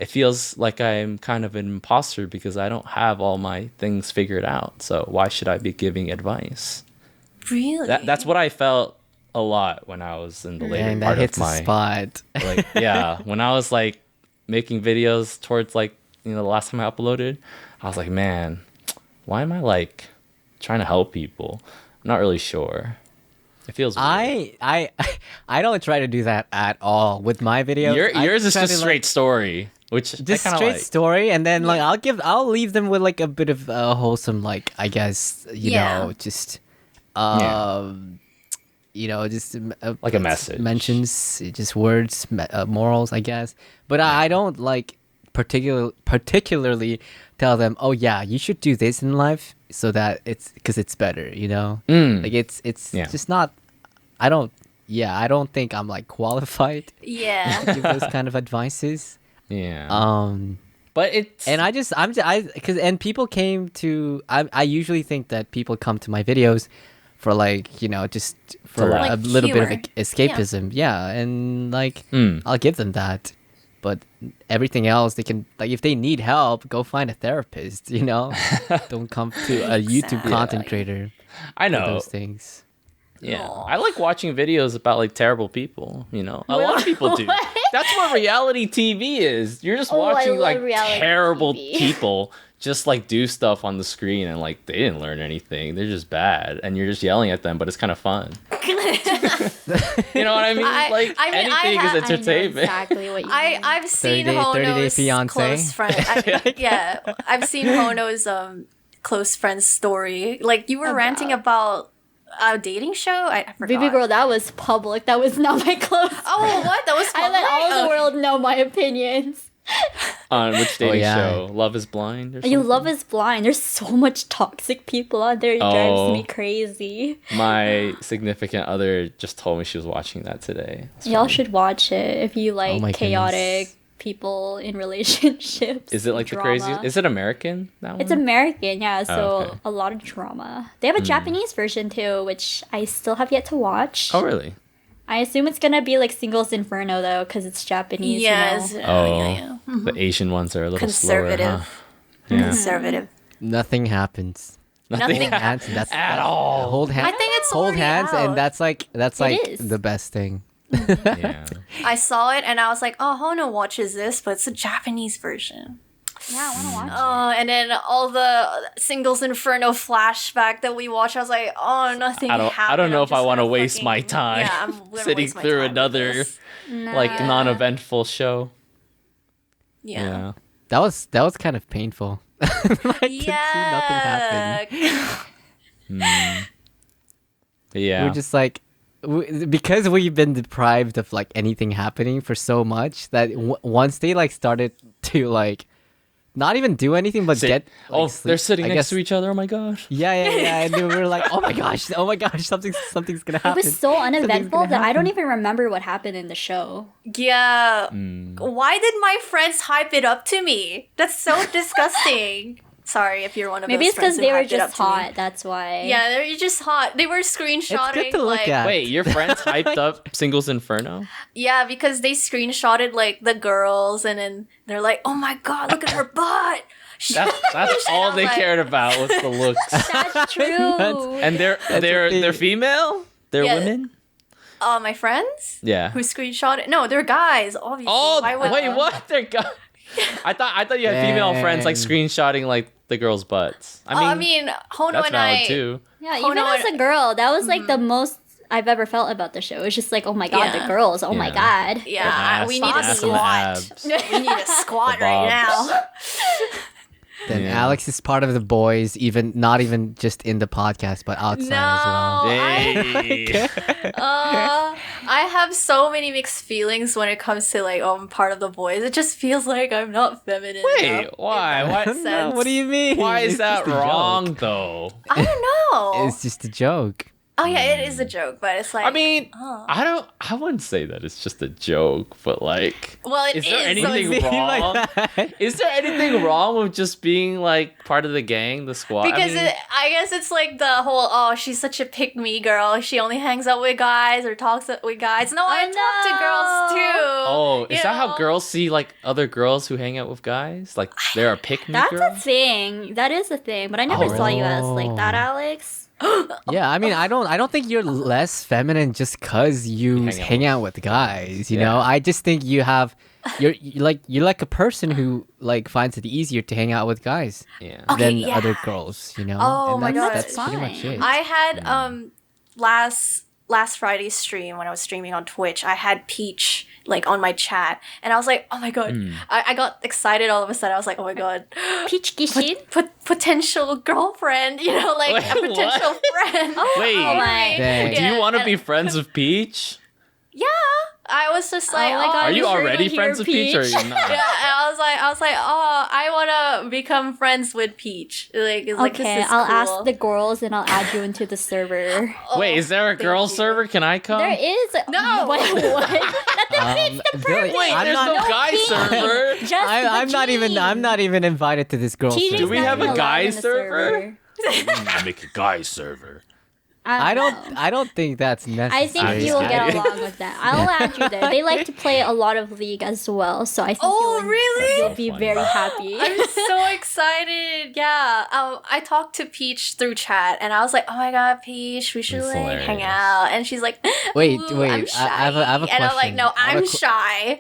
it feels like I'm kind of an imposter because I don't have all my things figured out. So why should I be giving advice? Really? That's what I felt a lot when I was in the later And that part hits of my a spot. like yeah, when I was like making videos towards like, you know, the last time I uploaded, I was like, man, why am I like trying to help people? I'm not really sure. It feels weird. I don't try to do that at all with my videos. Yours is try just to, straight story, which just I kind straight of like. story, and then like I'll leave them with like a bit of wholesome, like I guess you Yeah. know, just Yeah. you know, just Like a message. mentions, just words, morals, I guess. But I don't like particularly tell them, oh yeah, you should do this in life so that it's because it's better, you know. Mm. Like it's Yeah. just not. I don't yeah, I don't think I'm like qualified to Yeah. give those kind of advices. Yeah. But it's And because people came to. I usually think that people come to my videos for like just for laugh. a Like little bit of humor. escapism. Yeah, and like Mm. I'll give them that. But everything else, they can like if they need help, go find a therapist. Don't come to a YouTube content creator I for know. those things. Yeah, Aw. I like watching videos about like terrible people. A lot of people do. What? That's what reality TV is. You're just Oh, I watching love like reality terrible TV. people just like do stuff on the screen, and like they didn't learn anything. They're just bad, and you're just yelling at them, but it's kind of fun. You know what I mean? Anything is entertainment. I know exactly what you mean. I've seen 30 Day Hono's Fiancé? close friend. I've seen Hono's close friend story. Like you were ranting about a dating show. I forgot. Baby girl, that was public. That was not my close. Oh, what? That was I let all public? the world know my opinions. On which dating yeah. show? Love is Blind or something? You Love is Blind. There's so much toxic people out there. It Oh. drives me crazy. My significant other just told me she was watching that today. It's Y'all funny. should watch it if you like my chaotic goodness. people in relationships. Is it like drama. the craziest? Is it American? That one? It's American, yeah. So Oh, okay. a lot of drama. They have a Japanese version too, which I still have yet to watch. Oh really? I assume it's gonna be like Singles Inferno though, because it's Japanese. Yes. You know? Oh, the Asian ones are a little slower, huh? Conservative. Yeah. Conservative. Nothing happens. Nothing Hands, and that's At all. Hold hands. I think it's hold already hands, out. and that's like is. the best thing. Yeah. I saw it and I was like, oh, Hono watches this, but it's a Japanese version. Yeah, I wanna watch it. Oh, and then all the Singles Inferno flashback that we watched, I was like, oh, nothing happened. I don't know I'm if I just want to gonna waste fucking- my time Yeah, I'm gonna sitting waste my through time with another this. like non-eventful show. Yeah. That was kind of painful. Like, to see nothing happen. Yeah. We're just like because we've been deprived of like anything happening for so much that once they like started to like not even do anything but get like, they're sleep, sitting I next guess- to each other. Oh my god. Yeah, and then we were like, oh my gosh, something's gonna It happen. was so uneventful gonna that I don't happen. even remember what happened in the show. Yeah. Why did my friends hype it up to me? That's so disgusting. Sorry if you're one of Maybe those it's because friends who they were hyped it up just to me. hot. That's why. Yeah, they're just hot. They were screenshotting. It's good to look like, at. Wait, your friends hyped up Singles Inferno? Yeah, because they screenshotted like the girls, and then they're like, "Oh my god, look at her butt." That's all they like- cared about was the looks. That's true. And they're female? They're Yeah. women? My friends Yeah. who screenshotted. No, they're guys. Obviously. Oh, Why would- wait, what? They're I thought you had female friends like Dang. screenshotting like the girls' butts. I mean, Hono that's and valid I. too. Yeah, Oh, even no, as a girl, that was like the most I've ever felt about the show. It's just like, oh my god, Yeah. the girls. Oh my Yeah. god. Yeah, we need to ass and squat. abs. We need to squat The right bobs. now. Then Yeah. Alex is part of the boys, not even just in the podcast, but outside as well. No. Hey. I have so many mixed feelings when it comes to like, I'm part of the boys. It just feels like I'm not feminine. Wait, enough. why? Why? sense. What do you mean? Why is It's that just a wrong joke. though? I don't know. It's just a joke. Oh yeah, it is a joke, but it's like I mean, I wouldn't say that it's just a joke, but like, well, it is there so anything it's- wrong? Is there anything wrong with just being like part of the gang, the squad? because I mean, I guess it's like the whole she's such a pick me girl. She only hangs out with guys or talks with guys. No, I talk to girls too. oh, is you that how know? girls see like other girls who hang out with guys? Like they're a pick me That's girl? a thing. That is a thing. But I never Oh, saw you as like that, really? Alex. Yeah, I mean, I don't think you're less feminine just cause you hang out with guys. You know, Yeah. I just think you're like a person who like finds it easier to hang out with guys Yeah. Okay, than yeah. other girls. You know. Oh And my God. that's pretty much Fine. it. I had last Friday's stream when I was streaming on Twitch. I had Peach like on my chat, and I was like, oh my god, I got excited all of a sudden. I was like, oh my god, Peach Gishin? potential girlfriend, you know, like Wait, a potential friend. Wait. Oh my. Dang. Do you want to and- be friends with Peach? Yeah, I was just like, Oh my God, Are you sure already to hear friends with Peach or are you Yeah, not? and I I was like, oh, I want to become friends with Peach. Like, it's like, Okay, this is I'll cool. ask the girls and I'll add you into the server. Wait, is there a girl you. server? Can I come? There is No. Wait, what? That defeats the Billy, purpose. Wait, I'm there's not- no guy team. server. Just I'm the not even. team. I'm not even invited to this girl. TJ's server. Do we not have a even allowed guy in the server? Make a guy server. I know. don't think that's necessary. I think you will get along with that. I'll add you there. They like to play a lot of League as well, so I think really? you'll be very happy. I'm so excited. Yeah. I talked to Peach through chat and I was like, oh my god, Peach, we should That's like hang hilarious. out. And she's like, Wait, "Ooh, wait, I'm shy. I have a And I'm like, question. no, I have a I'm qu- shy.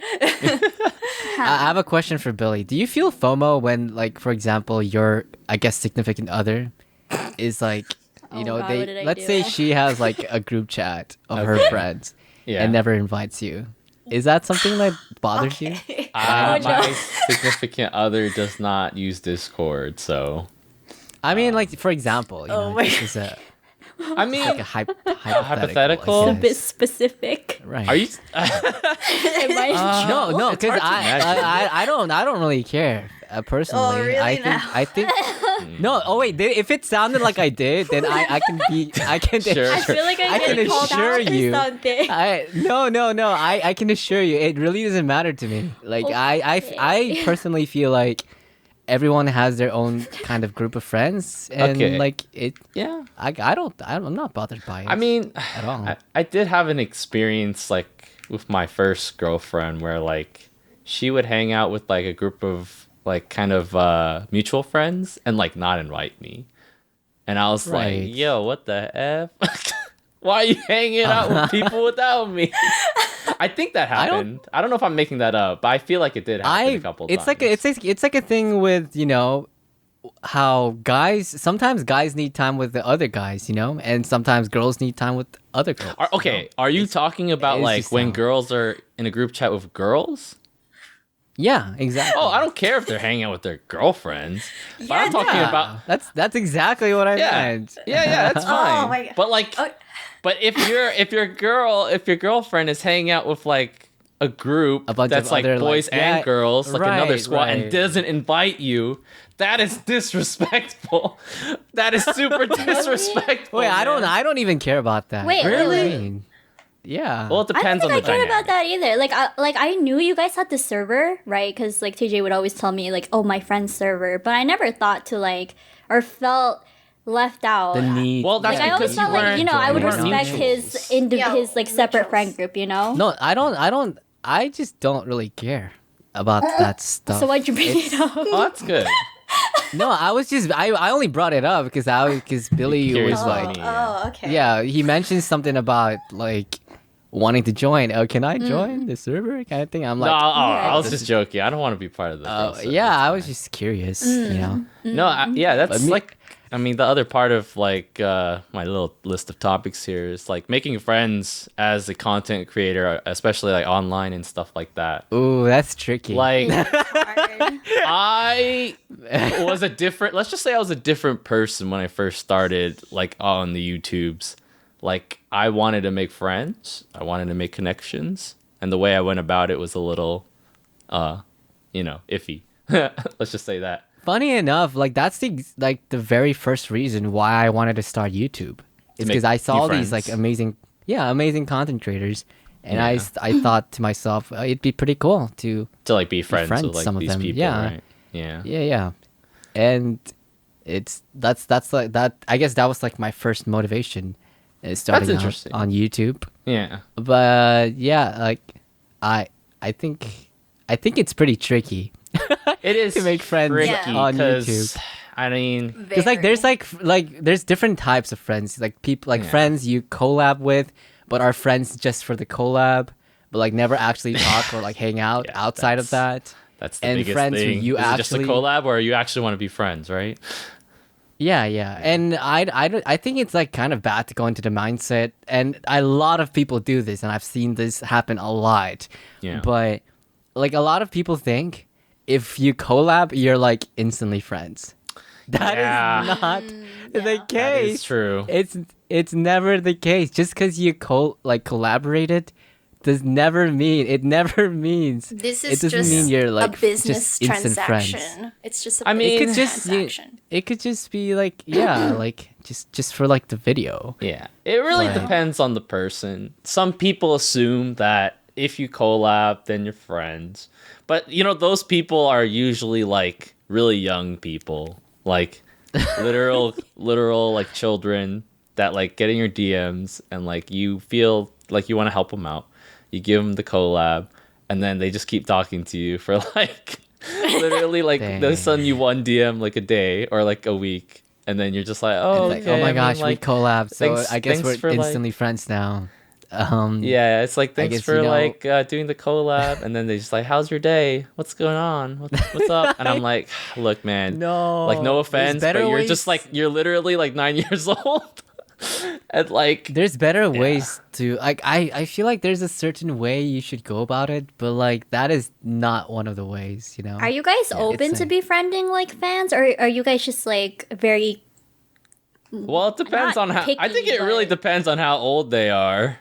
I have a question for Billy. Do you feel FOMO when, like, for example, your, I guess, significant other is like, you Oh know, God, what did I let's do? say she has like a group chat of her Okay. friends Yeah. and never invites you. Is that something that bothers you? My no. significant other does not use Discord, so I mean, like, for example, you Oh know, my this is a I mean, like a hypothetical. Hypothetical? I a bit guess. specific. Right. are you? It might- No, It's because hard to imagine. I don't really care personally. really I think now? I think no. Oh wait, if it sounded like I did, then I can Sure. I feel like I I can get called assure out or you. something. No. I can assure you, it really doesn't matter to me. Like I Okay. personally feel like everyone has their own kind of group of friends, and Okay. like it. Yeah. I'm not bothered by it. I mean, at all. I did have an experience like with my first girlfriend where like she would hang out with like a group of like kind of mutual friends and like not invite me. And I was Right. like, yo, what the F? Why are you hanging out with people without me? I think that happened. I don't know if I'm making that up, but I feel like it did happen a couple it's times. it's like a thing with, you know, how sometimes guys need time with the other guys, you know, and sometimes girls need time with other girls. Are you talking about it's like just when how- girls are in a group chat with girls? Yeah, exactly. Oh, I don't care if they're hanging out with their girlfriends. But I'm talking Yeah, about that's exactly what I yeah, meant. yeah, that's fine. Oh my God. But like, Oh. but if your girlfriend is hanging out with like a group A bunch that's of like other, boys like, and yeah, girls, like another right, squad, and right. doesn't invite you, that is disrespectful. That is super disrespectful. Wait, man. I don't even care about that. Wait, What do you wait. mean? Yeah. Well, it I don't depends on think the I cared dynamic. about that either. Like I knew you guys had the server, right? Because like TJ would always tell me like, "Oh, my friend's server," but I never thought to like or felt left out. the need. Well, that's Like I always because felt you like, you know, I would weren't respect mutuals. his like separate friend group, you know. No, I just don't really care about that stuff. So why'd you bring it up? Oh, that's good. No, I only brought it up because Billy Curious was about like, me. Oh, okay. yeah, he mentioned something about like wanting to join. Oh, can I join the server kind of thing? I'm No, like, I was this just joking. I don't want to be part of the. girl server. yeah, I was just curious, you know. No, yeah, that's But me- like, I mean, the other part of like my little list of topics here is like making friends as a content creator, especially like online and stuff like that. Ooh, that's tricky. Like, Hard. I was a different, let's just say I was a different person when I first started like on the YouTubes. Like, I wanted to make friends, I wanted to make connections, and the way I went about it was a little, iffy. Let's just say that. Funny enough, like that's the very first reason why I wanted to start YouTube. It's make because I saw new these like friends. amazing content creators, and Yeah. I thought to myself, it'd be pretty cool to To like be friends friends with like some of these them, people, yeah. right? Yeah. yeah, and that's like that. I guess that was like my first motivation, starting out interesting. on YouTube. Yeah. But yeah, like I think it's pretty tricky. It is To make friends tricky on 'cause, YouTube. I mean, Because like there's like there's different types of friends. Like people like Yeah. friends you collab with, but are friends just for the collab, but like never actually talk or like hang out Yeah, outside of that. that's the And biggest friends who thing. you Is it just a actually- collab, or you actually want to be friends, right? Yeah. And I think it's like kind of bad to go into the mindset, and a lot of people do this, and I've seen this happen a lot. Yeah. But like a lot of people think if you collab, you're like instantly friends. That is Yeah. not the That case. is true. It's never the case. Just because you collaborated does never mean. It never means. This it is doesn't just mean you're like a business just instant transaction. friends. It's just a I mean, business transaction. It could just be like like just for like the video. Yeah, it really Right. depends on the person. Some people assume that if you collab, then you're friends. But those people are usually like really young people, like literal like children that like get in your DMs and like you feel like you want to help them out. You give them the collab, and then they just keep talking to you for like literally like they send you one DM like a day or like a week, and then you're just like, oh, Like, okay, oh my I mean, gosh, like, we collabed. So thanks- I guess thanks we're for, like- instantly friends now. Yeah, it's like thanks guess, for like doing the collab, and then they just like, how's your day? What's going on? What's up? And I'm like, look, man, No, like no there's offense, but better you're ways- just like you're literally like 9 years old, and like There's better ways to like. I feel like there's a certain way you should go about it, but like that is not one of the ways. Are you guys open it's to like- befriending like fans, or are you guys just like very? well, it depends Not on how. I think picky, it really but- depends on how old they are.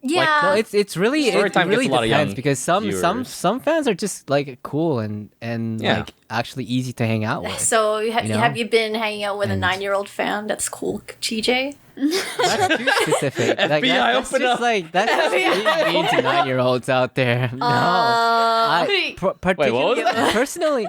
Yeah. No, it's really Story it time gets really a lot of depends young because some viewers. fans are just like cool and Yeah. like actually easy to hang out with. So You know? have you been hanging out with a And- 9-year-old fan? That's cool, TJ. That's too specific. Like, FBI, that's open just up. like that's just really mean to 9-year-olds out there. No, I particularly that? personally,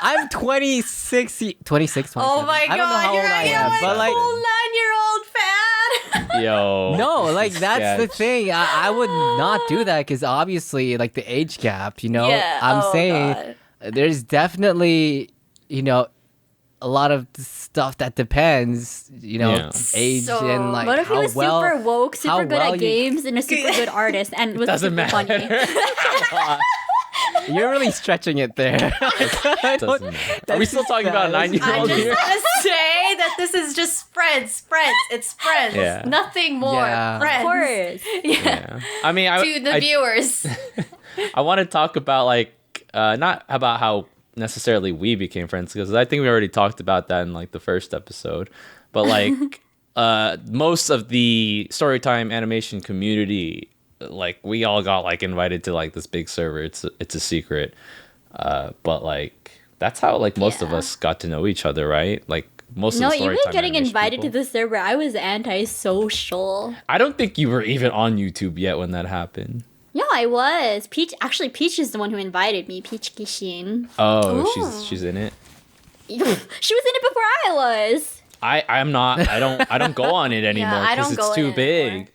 I'm 26, 26, 27. Oh my I don't know god, how you're old I hanging out am, with but a like. cool 9-year-old fan. Yo, No, this like is that's the sketch. thing. I would not do that because obviously, like the age gap. Yeah, I'm oh saying God. there's definitely a lot of stuff that depends. Yeah. Age So- and like What if he how was well. super woke, super how good well at you- games, and a super good artist, and was Doesn't super matter. funny? You're really stretching it there. I don't- Doesn't matter. Are we still talking about a that's- 9-year-old I just here? want to say that this is just friends. It's friends. Yeah. Nothing more. Yeah. Of Friends. Of course. Yeah. I mean, To the viewers. I want to talk about like not about how necessarily we became friends, because I think we already talked about that in like the first episode, but like most of the storytime animation community, like we all got like invited to like this big server. It's a secret, but like that's how like most of Yeah. us got to know each other, right? Like most No, of the even storytime getting animation invited to people. the server, I was anti-social. I don't think you were even on YouTube yet when that happened. Yeah, I was. Peach is the one who invited me. Peach Kishin. Oh, Ooh. she's in it. She was in it before I was. I'm not. I don't go on it anymore I because don't it's go too in it big. anymore.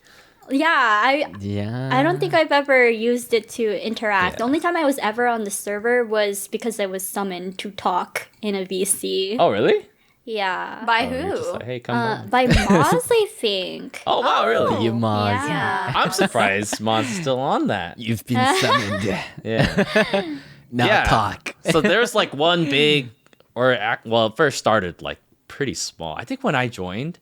Yeah, Yeah. I don't think I've ever used it to interact. Yeah. The only time I was ever on the server was because I was summoned to talk in a VC. Oh, really? Yeah. By Oh, you're just who? like, hey, come on. By Moz, I think. Oh, wow, really? You Moz. Yeah. I'm surprised Mon's still on that. You've been summoned. Yeah. Now Yeah. talk. So there's like one big, well, it first started like pretty small. I think when I joined,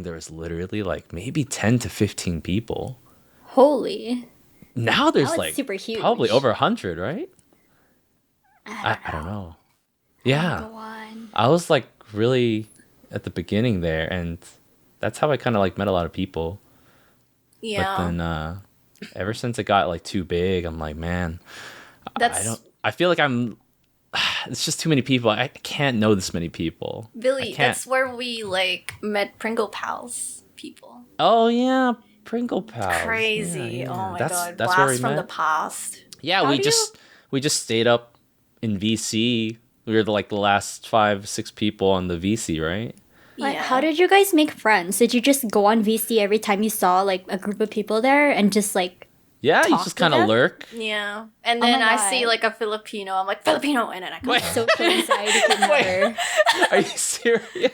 there was literally like maybe 10 to 15 people. Holy. Now there's was like super huge. probably over 100, right? I don't know. Yeah. Go on. I was like really at the beginning there, and that's how I kind of like met a lot of people. Yeah. But then ever since it got like too big, I'm like, man, I feel like it's just too many people. I can't know this many people. I Billy, can't- that's where we like met Pringle Pals people. Oh yeah, Pringle Pals. Crazy. Yeah, yeah. Oh my That's god. where we Blast from met. the past. Yeah, How we do just stayed up in VC. We were like the last 5-6 people on the VC, right? Like, Yeah. how did you guys make friends? Did you just go on VC every time you saw like a group of people there and just like Yeah, you Talk just to kind of them? lurk. Yeah. And Oh then my I see God. like a Filipino. I'm like, Filipino. And then I come Wait. social anxiety could never. Are you serious?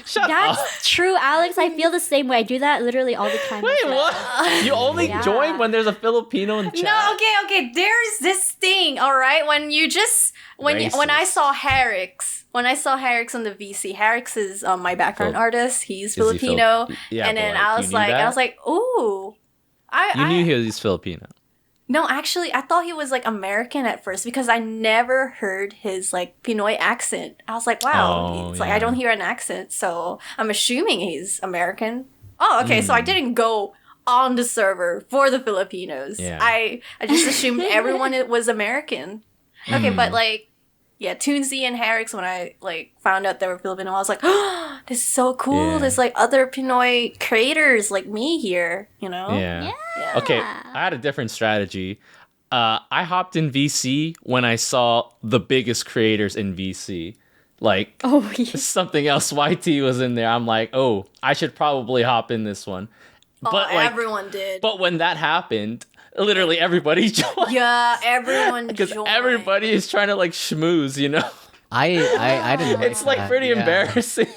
Shut up. That's true, Alex. I feel the same way. I do that literally all the time. Wait, as well. what? You only Yeah. join when there's a Filipino in chat? No, okay. There's this thing, all right. When I Racist. saw Harrix on the VC, Harrix is my background Phil- artist. He's he Filipino, Yeah, and but, then like, I you was knew like, that? ooh. You knew he was Filipino. No, actually, I thought he was like American at first because I never heard his like Pinoy accent. I was like, wow, Oh, it's like yeah. I don't hear an accent, so I'm assuming he's American. Oh, okay, so I didn't go on the server for the Filipinos. Yeah. I just assumed everyone was American. Okay, but like, yeah, Toonsy and Herix, when I like found out they were Filipino, I was like, oh, this is so cool. Yeah. There's like other Pinoy creators like me here, you know? Yeah. Yeah. Okay, I had a different strategy. I hopped in VC when I saw the biggest creators in VC. Like, Oh, yeah. something else, YT was in there. I'm like, oh, I should probably hop in this one. But like, everyone did. but when that happened, literally everybody joined. Yeah, everyone Because joined. everybody is trying to like schmooze, you know? I didn't. It's like that, pretty yeah. embarrassing.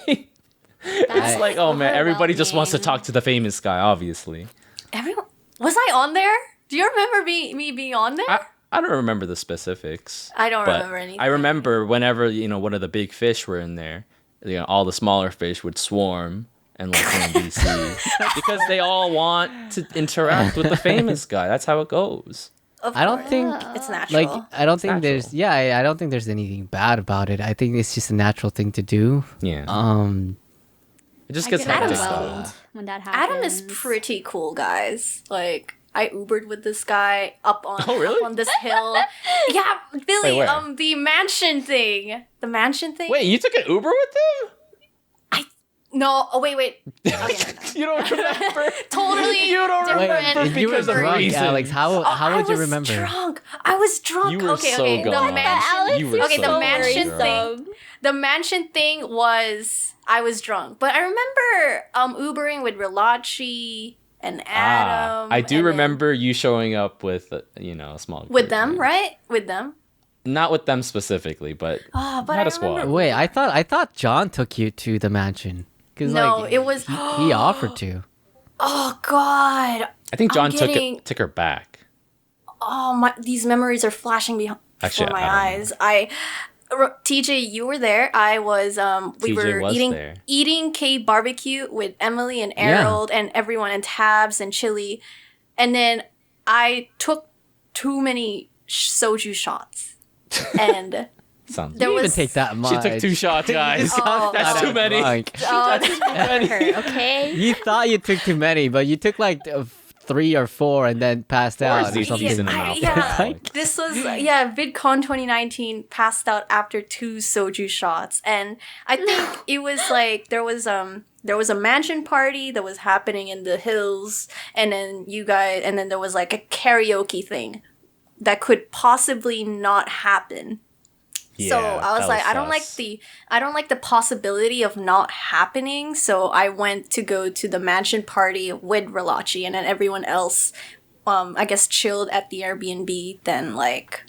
It's like, oh man, everybody just wants to overwhelming. talk to the famous guy, obviously. Everyone was I on there? Do you remember me being on there? I don't remember the specifics. I don't but remember anything. I remember whenever, one of the big fish were in there, all the smaller fish would swarm and like NBC because they all want to interact with the famous guy. That's how it goes. Of I don't course. think It's natural. like I don't think natural. there's I don't think there's anything bad about it. I think it's just a natural thing to do. Yeah. It just I gets get hectic overwhelmed though. when that happens. Adam is pretty cool, guys. Like I Ubered with this guy up on Oh, really? up on this hill. Yeah, Billy. Wait, where? The mansion thing. The mansion thing. Wait, you took an Uber with him? No. Oh, wait. Okay, no. You don't remember? Totally You don't different. remember If you were because of drunk, reasons. Alex, how I would you was remember? Drunk. I was drunk. You were okay, so okay. gone. The mansion. Alex, You were okay, so the mansion drunk. thing. The mansion thing was I was drunk, but I remember Ubering with Relachi and Adam. I do and then- remember you showing up with, a small group. with them, right? With them. Not with them specifically, but Oh, but had I a squad. remember. Wait, I thought John took you to the mansion. 'Cause, No, like, it was. he offered to. Oh God! I think John getting- took her back. Oh my! These memories are flashing before Actually, my I don't eyes. TJ, you were there. I was. We TJ were was eating there. eating K barbecue with Emily and Yeah. Harold and everyone and Tabs and Chili, and then I took too many soju shots, and Sounds. there You was even take that much. She took 2 shots, guys. Oh. That's too many. Oh, her, okay? You thought you took too many, but you took like 3 or 4 and then passed Four out is or a something. decent amount. Yeah, this was VidCon 2019. Passed out after 2 soju shots, and I think it was like there was a mansion party that was happening in the hills, and then there was like a karaoke thing that could possibly not happen. So I was like, I don't like the possibility of not happening. So I went to go to the mansion party with Relachi, and then everyone else, I guess, chilled at the Airbnb. Then like,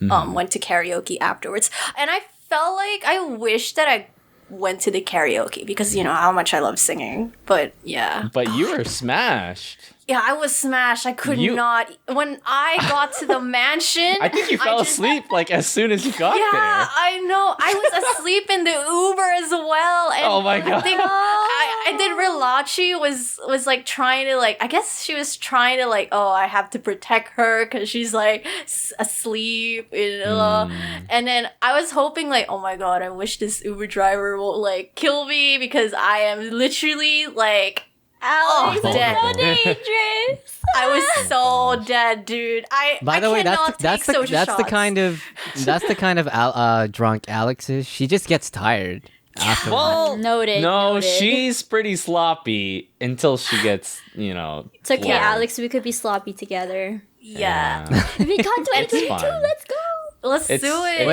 went to karaoke afterwards, and I felt like I wish that I went to the karaoke because you know how much I love singing. But yeah, But you were smashed. yeah, I was smashed. I could You- not. When I got to the mansion, I think you fell just- asleep like as soon as you got Yeah, there. I know. I was asleep in the Uber as well. And Oh my God. I think I did. Relachi was like trying to like. I guess she was trying to like. Oh, I have to protect her because she's like asleep. And then I was hoping like, oh my God, I wish this Uber driver will like kill me because I am literally like. Alex, Oh, it's dead. so dangerous. I was so dead, dude. By the way, cannot that's take the soju that's the shots. kind of drunk Alex is. She just gets tired after. Well, Noted. no, noted. she's pretty sloppy until she gets, It's okay, floored. Alex. We could be sloppy together. Yeah. We got 2022. fine. Let's go. Let's It's- do it.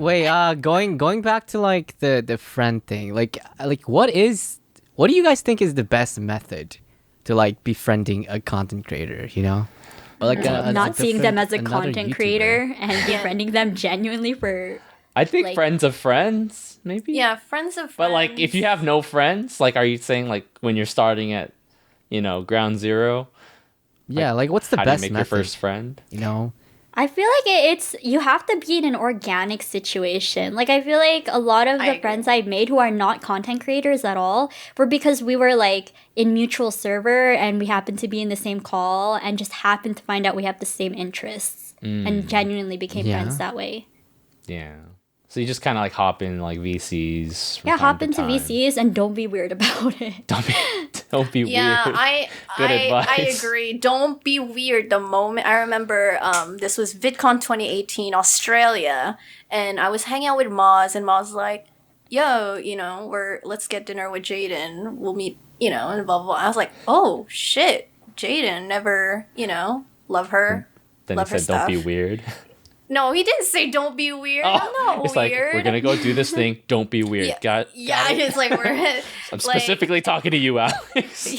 Wait, fine. going back to like the friend thing. Like what do you guys think is the best method to like befriending a content creator? You know, or like Not seeing them as a another content YouTuber. creator and befriending them genuinely for. I think Like- friends of friends, maybe. Yeah, friends of friends. But like, if you have no friends, like, are you saying like when you're starting at, ground zero? Yeah, like what's the How do you best make method? your first friend? You know, I feel like it's you have to be in an organic situation. Like I feel like a lot of I the agree. friends I've made who are not content creators at all were because we were like in mutual server and we happened to be in the same call and just happened to find out we have the same interests and genuinely became Yeah. friends that way. Yeah. So you just kind of like hop in like VCs. from Yeah, time hop to into time. VCs and don't be weird about it. Don't be, Don't be Yeah, weird. I Good I advice. agree. Don't be weird. The moment I remember, this was VidCon 2018 Australia, and I was hanging out with Maz, and Maz was like, "Yo, let's get dinner with Jaden. We'll meet, and blah blah blah." I was like, "Oh shit, Jaden, never, love her." Then love he her said, "Don't be stuff. weird." No, he didn't say don't be weird. I'm not it's weird. like we're gonna go do this thing. Don't be weird. Yeah, Got yeah, it? it's like we're. I'm specifically talking to you, Alex.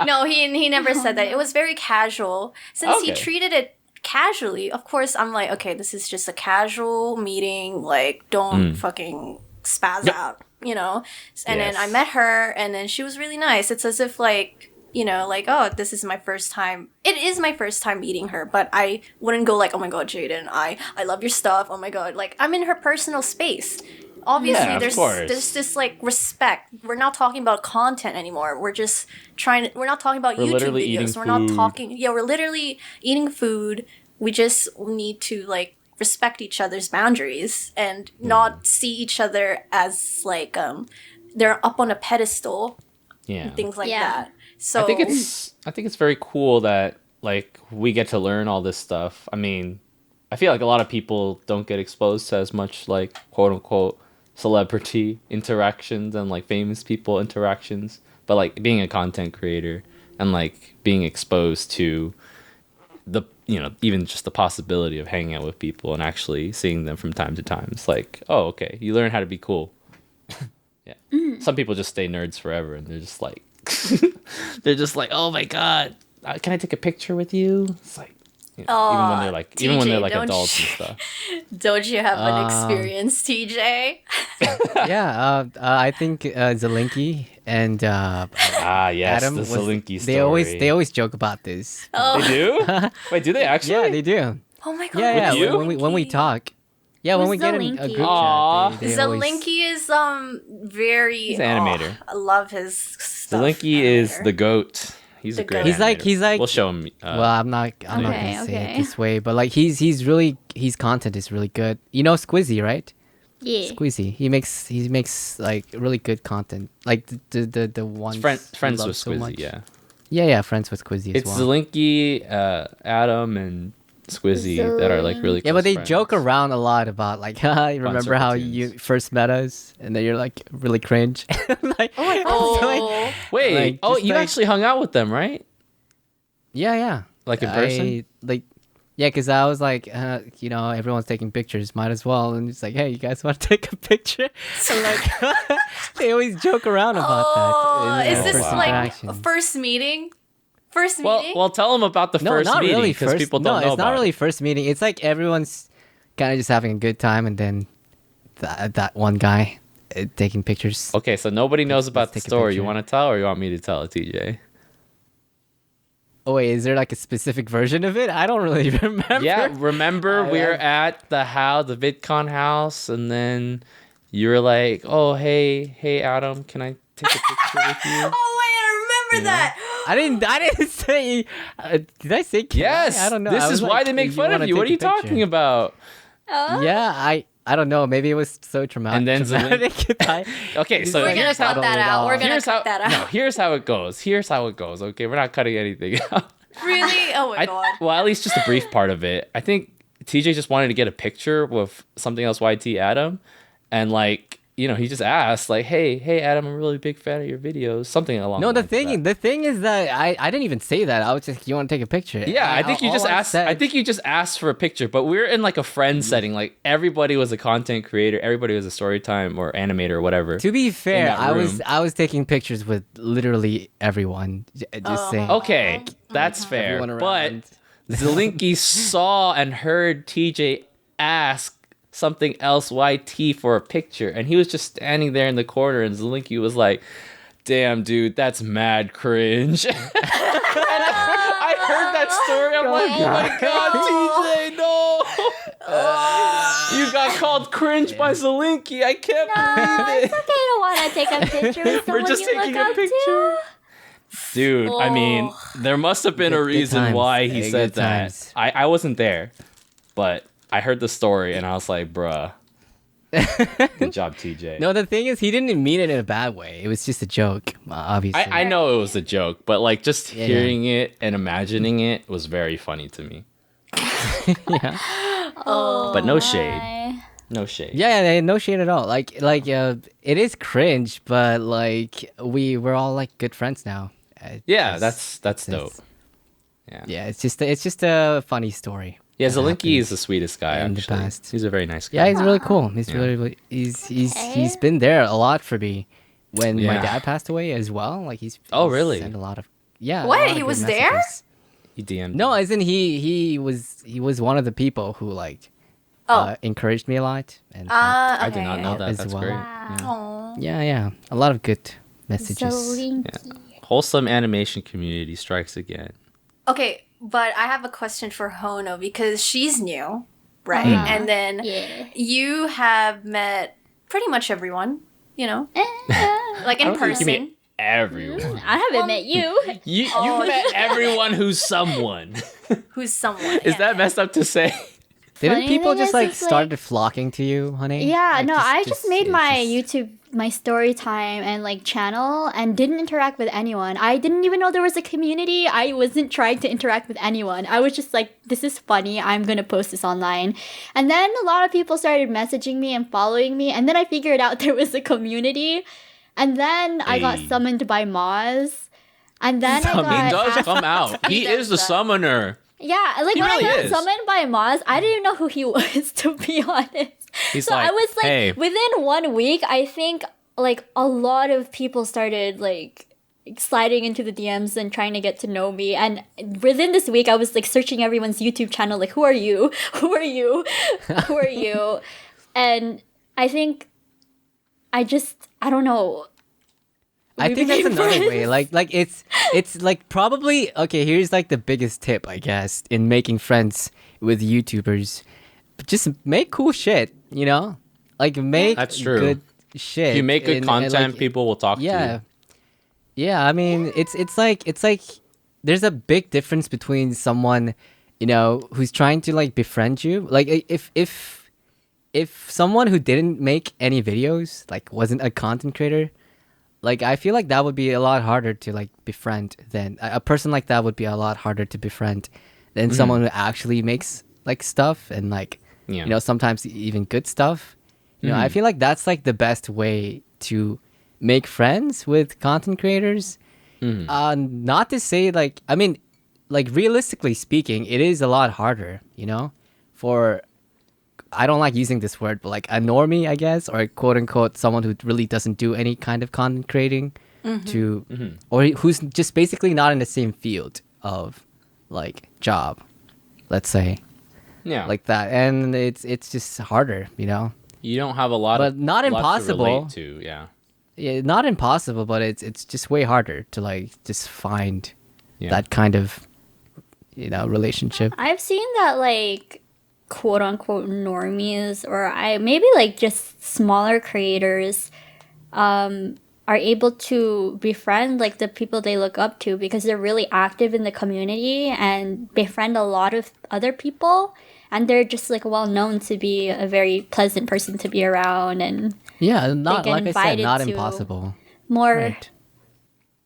No, he never said that. It was very casual. Since he Okay. treated it casually, of course, I'm like, okay, this is just a casual meeting. Like, don't fucking spaz out, And then I Yes. met her, and then she was really nice. It's as if like. Oh, this is my first time. It is my first time meeting her, but I wouldn't go like, oh my god, Jaden, I love your stuff. Oh my god, like I'm in her personal space. Obviously, Yeah, of there's course. this like respect. We're not talking about content anymore. We're just we're not talking about We're YouTube literally eating videos. We're not food. talking. Yeah, we're literally eating food. We just need to like respect each other's boundaries and not see each other as like they're up on a pedestal. Yeah. Things like Yeah. that. So I think it's very cool that like we get to learn all this stuff. I mean, I feel like a lot of people don't get exposed to as much like quote unquote celebrity interactions and like famous people interactions, but like being a content creator and like being exposed to the even just the possibility of hanging out with people and actually seeing them from time to time. It's like, oh, okay, you learn how to be cool. Yeah. Some people just stay nerds forever and they're just like they're just like, oh my god, can I take a picture with you? It's like, even when they're like, TJ, don't adults you- and stuff. don't you have an experience, TJ? Yeah, I think Zelinki and Ah, yes, Adam the was- Zelinki story. they always joke about this. Oh, They do? Wait, do they actually? Yeah, they do. oh my god. Yeah, With you? when we talk. Yeah, when Who's we get in a Zelinki? group Aw. chat, they always... Zelinki is very. He's an animator. I love his stuff. Zelinki is animator. the goat. He's The a great goat. He's like- We'll show him. well, I'm not gonna Okay, say it okay. this way, but like his content is really good. You know Squizzy, right? Yeah. Squeezy. He makes like really good content. Like the ones friends we with love so Squizzy, much. yeah. Yeah, friends with Squizzy as It's well. Zelinki, Adam, and Squizzy that are like really Yeah, close but they friends. joke around a lot about like, you remember how circle you tunes. first met us, and then you're like really cringe. Like, Oh, Wait, Like, oh, just you like- actually hung out with them, right? yeah. Like in person? Yeah, because I was like, everyone's taking pictures, might as well. And it's like, hey, you guys want to take a picture? So like, they always joke around about oh, that. in is this first like interaction. a first meeting? First Well, meeting? well, tell them about the No, first not meeting really. because First, people no, don't know it's not about really it. first meeting. It's like everyone's kind of just having a good time, and then that one guy taking pictures. Okay, so nobody knows about the take a story. You picture. want to tell, or you want me to tell it, TJ? Oh wait, is there like a specific version of it? I don't really remember. Yeah, remember we were at the VidCon house, and then you were like, "Oh, hey, Adam, can I take a picture with you?" oh wait, I remember that. I didn't say. Did I say? Can Yes, I don't know. this I is was why like, they make "You fun of wanna you. What are take you a picture?" talking about? Yeah, I don't know. Maybe it was so traumatic. And then Okay, so We're gonna here's how cut that out. We're gonna here's cut that out. No, here's how it goes. Okay, we're not cutting anything out. Really? Oh my god. Well, at least just a brief part of it. I think TJ just wanted to get a picture with something else YT Adam, and like he just asked like, hey Adam, I'm a really big fan of your videos, something along. No, the the thing is that I didn't even say that. I was just, you want to take a picture? Yeah, I think you all just I asked. said- I think you just asked for a picture, but we're in like a friend setting. Like everybody was a content creator, everybody was a storytime or animator or whatever. To be fair, that room. I was taking pictures with literally everyone. Just saying. Okay, that's fair. Everyone But around. Zelinki saw and heard TJ ask something else YT for a picture, and he was just standing there in the corner, and Zelinki was like, "Damn, dude, that's mad cringe." And I heard that story. I'm like, "Oh my god, TJ, no!" You got called cringe by Zelinki. I can't believe It's it. okay to want to take a picture with someone We're just you taking look a up picture. to. Dude, I mean, there must have been a Good reason times. why he Good said that. times. I wasn't there, but I heard the story and I was like, bruh, Good job, TJ. No, the thing is, he didn't mean it in a bad way. It was just a joke, obviously. I know it was a joke, but like just Yeah. hearing it and imagining it was very funny to me. Yeah. Oh, But no shade. my. No shade. Yeah, no shade at all. It is cringe, but like we're all like good friends now. Yeah, Just that's since- dope. Yeah. Yeah, it's just a funny story. Yeah, that Zelinki is happened the sweetest guy, in the actually. past. He's a very nice guy. Yeah, he's really cool. He's Yeah. really he's been there a lot for me when my Yeah. dad passed away as well. Like he's Oh, really? sent a lot of a What? lot of He good was there? messages. He DM'd No, me. as in he was one of the people who like encouraged me a lot and I did not know yeah, that. as That's well. great. Aw. yeah, a lot of good messages. Zoinky. Wholesome animation community strikes again. Okay, but I have a question for Hono because she's new, right? And then Yeah. you have met pretty much everyone, you know, like in I don't think you mean person. everyone. I haven't met you. You met everyone who's someone. Who's someone? Is that messed up to say? Didn't Funny people thing just is, like it's like- started flocking to you, honey? Yeah, Like, no, I just made it's my just- YouTube, my story time and like channel and didn't interact with anyone. I didn't even know there was a community. I wasn't trying to interact with anyone. I was just like, this is funny. I'm going to post this online. And then a lot of people started messaging me and following me. And then I figured out there was a community. And then I got Hey. summoned by Moz. And then He I got... does come out. He is the summoner. Yeah, like He when really I got is. summoned by Moz, I didn't know who he was, to be honest. He's So like, I was like, hey. within 1 week, I think like a lot of people started like sliding into the DMs and trying to get to know me. And within this week, I was like searching everyone's YouTube channel, like, who are you? Who are you? Who are you? And I think I don't know. I We think that's became another friends. way. Like it's like probably okay. Here's like the biggest tip, I guess, in making friends with YouTubers. Just make cool shit. You know, like make That's true. good shit. If you make good and, content, like, people will talk to yeah, you. yeah. I mean, it's like there's a big difference between someone, you know, who's trying to like befriend you. Like if someone who didn't make any videos, like wasn't a content creator, like I feel like that would be a lot harder to like befriend than a person like that would be a lot harder to befriend than someone who actually makes like stuff and like Yeah. you know sometimes even good stuff. You know, I feel like that's like the best way to make friends with content creators. Not to say like I mean, like realistically speaking, it is a lot harder. You know, for I don't like using this word, but like a normie, I guess, or quote unquote someone who really doesn't do any kind of content creating or who's just basically not in the same field of like job, let's say, Yeah. like that. And it's just harder, you know? you don't have a lot But of not lot to impossible. relate to, yeah. Yeah, not impossible, but it's just way harder to like just find Yeah. that kind of, you know, relationship. I've seen that like quote unquote normies or maybe like just smaller creators are able to befriend like the people they look up to because they're really active in the community and befriend a lot of other people and they're just like well known to be a very pleasant person to be around and Yeah, not get like I said, invited not to impossible. more Right.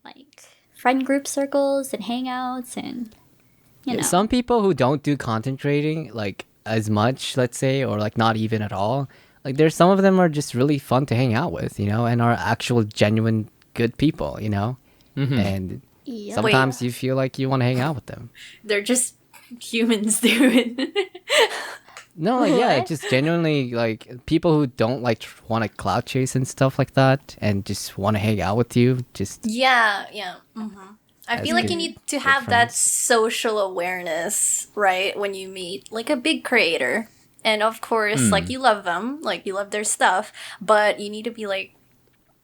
like friend group circles and hangouts and you know. Some people who don't do content creating like as much, let's say, or like not even at all, like there's some of them are just really fun to hang out with, you know, and are actual genuine good people, you know. And Yeah. sometimes you feel like you want to hang out with them. They're just humans, dude. No, like yeah, What? just genuinely like people who don't like want to cloud chase and stuff like that, and just want to hang out with you. Just Yeah, yeah. I As feel like you good- need to good have that friends. social awareness, right? When you meet like a big creator. And of course, like you love them, like you love their stuff, but you need to be like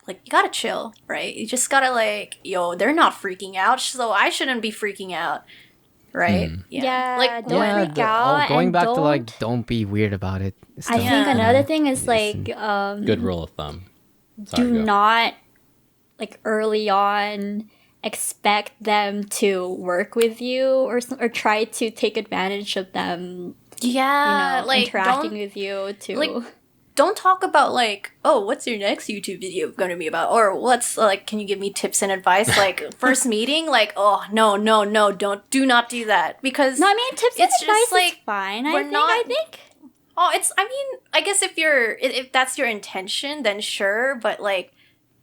you gotta chill, right? You just gotta like, yo, they're not freaking out, so I shouldn't be freaking out, right? Yeah, Like don't when- freak out going and back to like don't- don't be weird about it. I stuff, think you know? another thing is Yes, like Good rule of thumb. Sorry, do go. not like early on expect them to work with you or try to take advantage of them yeah, you know like interacting don't with you to like, don't talk about like, oh, what's your next YouTube video going to be about, or what's like, can you give me tips and advice? Like first meeting, like, oh no, do not do that, because No, I mean tips and it's advice just like is fine. we're I think. oh, it's, I mean, I guess if that's your intention, then sure, but like,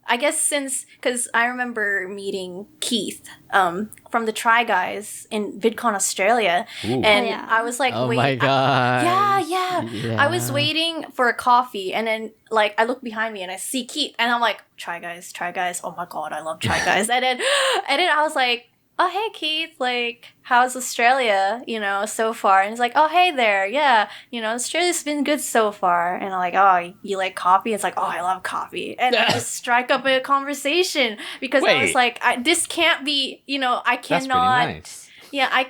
I guess because I remember meeting Keith from the Try Guys in VidCon Australia, Ooh. and Oh, yeah. I was like, Oh wait, my god. yeah. I was waiting for a coffee, and then like I look behind me and I see Keith, and I'm like, Try Guys. Oh my god, I love Try Guys. and then I was like, oh hey Keith, like how's Australia, so far? And he's like, oh hey there, yeah, Australia's been good so far. And I'm like, oh, you like coffee? It's like, oh, I love coffee. And I just strike up a conversation, because I was Wait. like, this can't be, I That's pretty cannot, nice. yeah, I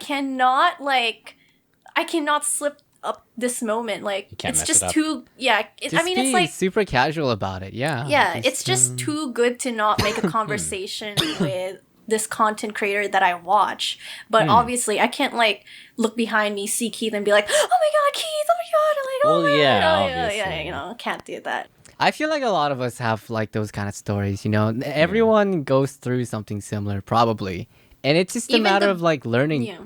cannot slip up this moment. Like can't it's mess just it up. too, yeah. Just I mean, be it's like, super casual about it. Yeah. yeah, it's just too good to not make a conversation with this content creator that I watch. But obviously I can't like look behind me, see Keith, and be like, oh my god, Keith, oh my god, and like, oh Well, my yeah, god, obviously. can't do that. I feel like a lot of us have like those kind of stories, Everyone goes through something similar, probably. And it's just a Even matter the- of like learning. Yeah.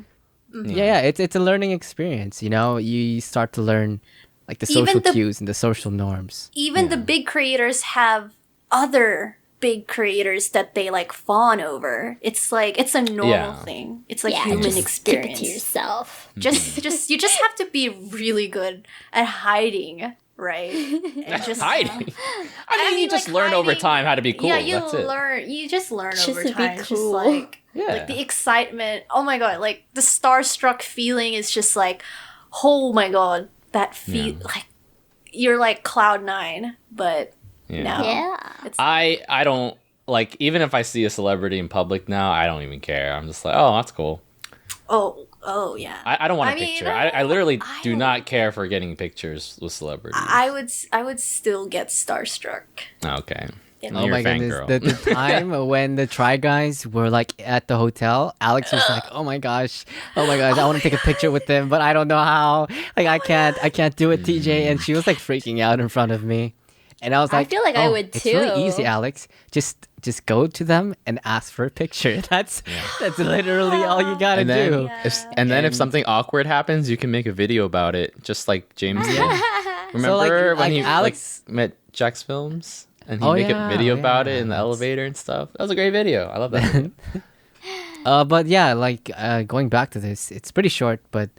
Yeah, it's a learning experience, You start to learn like the Even social the- cues and the social norms. Even the big creators have other big creators that they like fawn over. It's like, it's a normal Yeah. thing. It's like Yeah, human just experience. Keep it to yourself. Just you just have to be really good at hiding, right? And just Hiding. I mean, mean, you just like, learn over hiding- time how to be cool. Yeah, you That's it. learn. You just learn Just over to be time. Just cool. like, Yeah. like the excitement. Oh my god! Like the starstruck feeling is just like, oh my god, that feel like you're like cloud9, but Yeah. no, Yeah. it's I don't like, even if I see a celebrity in public now, I don't even care. I'm just like, oh, that's cool. oh yeah. I don't want a I mean, picture. I literally I do don't- not care for getting pictures with celebrities. I would still get starstruck. Okay. Yeah. Oh You're my a goodness. fangirl. The time when the Try Guys were like at the hotel, Alex was like, oh my gosh, I want to take a picture with them, but I don't know how. Like I can't do it, TJ. And she was like freaking out in front of me. And I was I like, feel like I "Oh, would It's really too." easy, Alex. Just go to them and ask for a picture. That's literally all you gotta And then, do. if something awkward happens, you can make a video about it, just like James did. Remember So, like when he Alex- met Jack's Films and he Oh, make yeah, a video about yeah, it in the that's- elevator and stuff? That was a great video. I love that. Video. But yeah, like going back to this, it's pretty short, but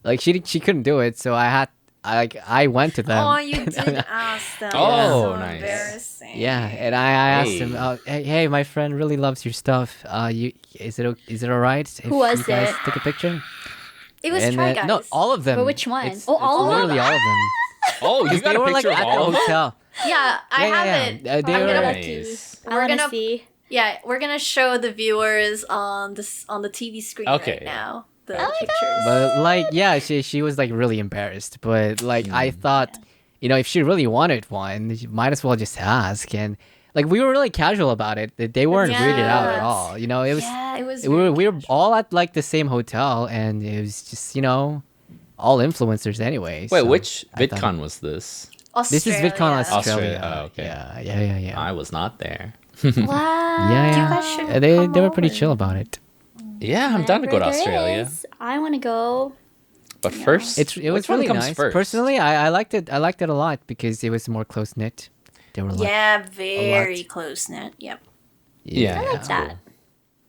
like she couldn't do it, so I went to them. Oh, you did ask them. Oh, That's so nice. embarrassing. Yeah, and I asked Hey. him, hey, my friend really loves your stuff. Is it alright if Who was you guys it? take a picture? It was And, Try Guys. no, all of them. But which one? It's, Oh, all it's of them? literally all of them. Oh, you Because got they a were like picture at of the all of them? hotel. Yeah, I have it. They I'm were- gonna- Nice. I We're want to gonna- see. Yeah, we're gonna show the viewers on the TV screen Okay. right now. The Oh my pictures. But like, yeah, she was like really embarrassed. But like, I thought, if she really wanted one, she might as well just ask. And like, we were really casual about it. They weren't weirded out at Yes. all. It was. Yeah, it was. We were all at like the same hotel, and it was just all influencers anyway. Wait, so which I thought- VidCon was this? This is VidCon Australia. Australia. Oh, okay. Yeah. I was not there. What? Yeah. You guys should They come were pretty over. chill about it. Yeah, I'm down to go to Wherever there Australia. is, I want to go. But first, It was which one really comes nice. first? Personally, I liked it. I liked it a lot because it was more close knit. They were like, Yeah, very close knit. Yep. Yeah, I like it's that. cool.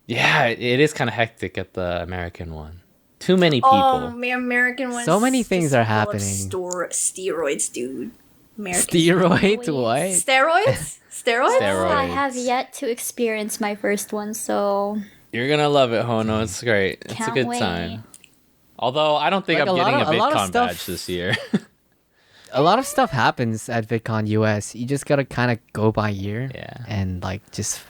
Yeah, it is kind of hectic at the American one. Too many people. Oh, the American one. So many things just are full of happening. Steroids, dude. American Steroids? What? Steroids? Steroids? Steroids. I have yet to experience my first one, so You're gonna love it, Hono. It's great. It's a Can't good wait. time. Although I don't think Like, I'm a lot getting of- a a lot of VidCon stuff- badge this year. a lot of stuff happens at VidCon US. You just gotta kind of go by ear. Yeah. And like just,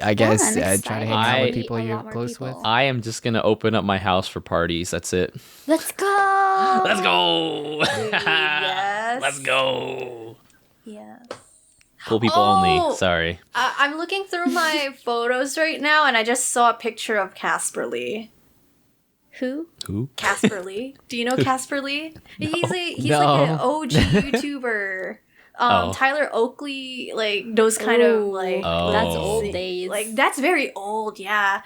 I guess, I'm try to excited hang out to with meet people a you're lot more close people. with. I am just gonna open up my house for parties. That's it. let's go. Let's go. Yes. Let's go. Yes. Cool people Oh! only. Sorry. I'm looking through my photos right now, and I just saw a picture of Casper Lee. Who? Who? Casper Lee. Do you know Casper Lee? He's like No. an OG YouTuber. Tyler Oakley, like those kind of like that's old days. Like that's very old, yeah.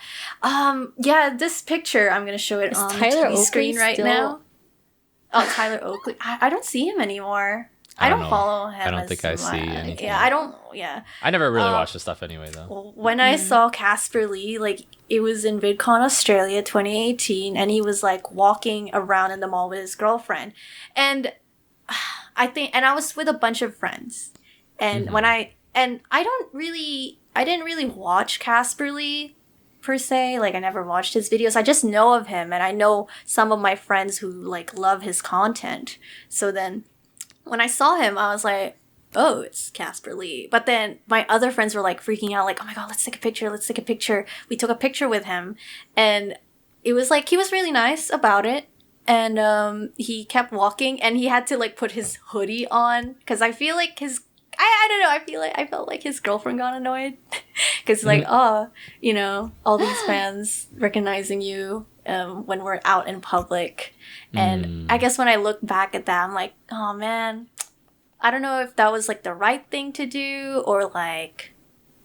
This picture I'm gonna show it Is on Tyler the screen Oakley right still- now. Oh, Tyler Oakley. I don't see him anymore. I don't know. follow him. I don't as think I see much. anything. Yeah, I don't. Yeah. I never really watched the stuff anyway, though. When I saw Casper Lee, like it was in VidCon Australia 2018, and he was like walking around in the mall with his girlfriend, and I was with a bunch of friends, and I didn't really watch Casper Lee per se. Like I never watched his videos. I just know of him, and I know some of my friends who like love his content. So then, when I saw him, I was like, oh, it's Casper Lee. But then my other friends were like freaking out, like, oh my God, let's take a picture. We took a picture with him. And it was like, he was really nice about it. And he kept walking and he had to like put his hoodie on. Because I feel like I don't know, I felt like his girlfriend got annoyed. Because like, all these fans recognizing you when we're out in public. And I guess when I look back at that, I'm like, oh man, I don't know if that was like the right thing to do or like,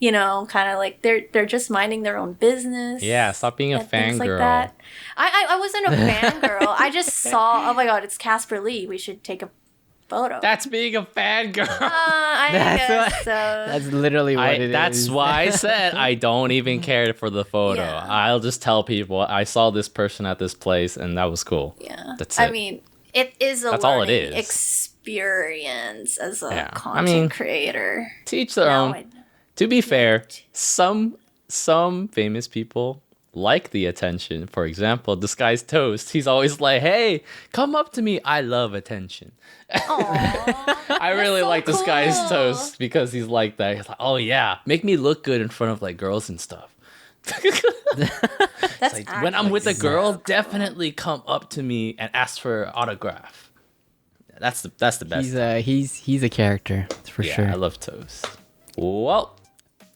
kind of like they're just minding their own business. Yeah, stop being a and things fangirl. like that. I wasn't a fangirl. I just saw, oh my God, it's Casper Lee. We should take a photo. That's being a fangirl. I That's guess what- so. That's literally what it is. That's why I said I don't even care for the photo. Yeah. I'll just tell people I saw this person at this place and that was cool. Yeah. That's it. I mean, it is a That's all it learning is. experience as a Yeah. I content mean, creator. To each their Now own. I know. To be fair, some famous people like the attention. For example, Disguised Toast. He's always like, "Hey, come up to me. I love attention." Aw, I really so like Disguised cool. Toast because he's like that. He's like, "Oh yeah, make me look good in front of like girls and stuff." That's Like, when I'm actually with a so girl, cool. definitely come up to me and ask for an autograph. That's the best. He's a character for Yeah, sure. I love Toast. Well,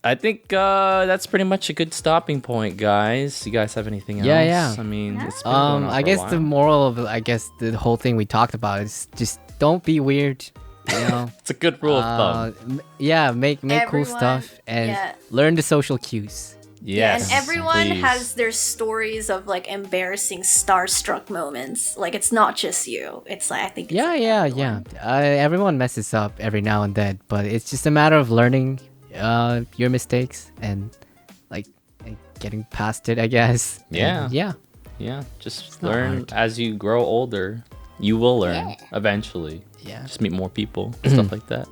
I think that's pretty much a good stopping point, guys. You guys have anything else? Yeah. I mean, it's been going on I for a guess while. the moral of the whole thing we talked about is just don't be weird. You know. It's a good rule of thumb. Make cool Everyone- stuff and yeah. learn the social cues. Yes, and everyone please. has their stories of like embarrassing starstruck moments. Like it's not just you. It's like I think. It's like everyone. Everyone messes up every now and then, but it's just a matter of learning your mistakes and like getting past it, I guess. Yeah. And, yeah. Yeah, just not learn hard. as you grow older. You will learn eventually. Yeah. Just meet more people, stuff like that.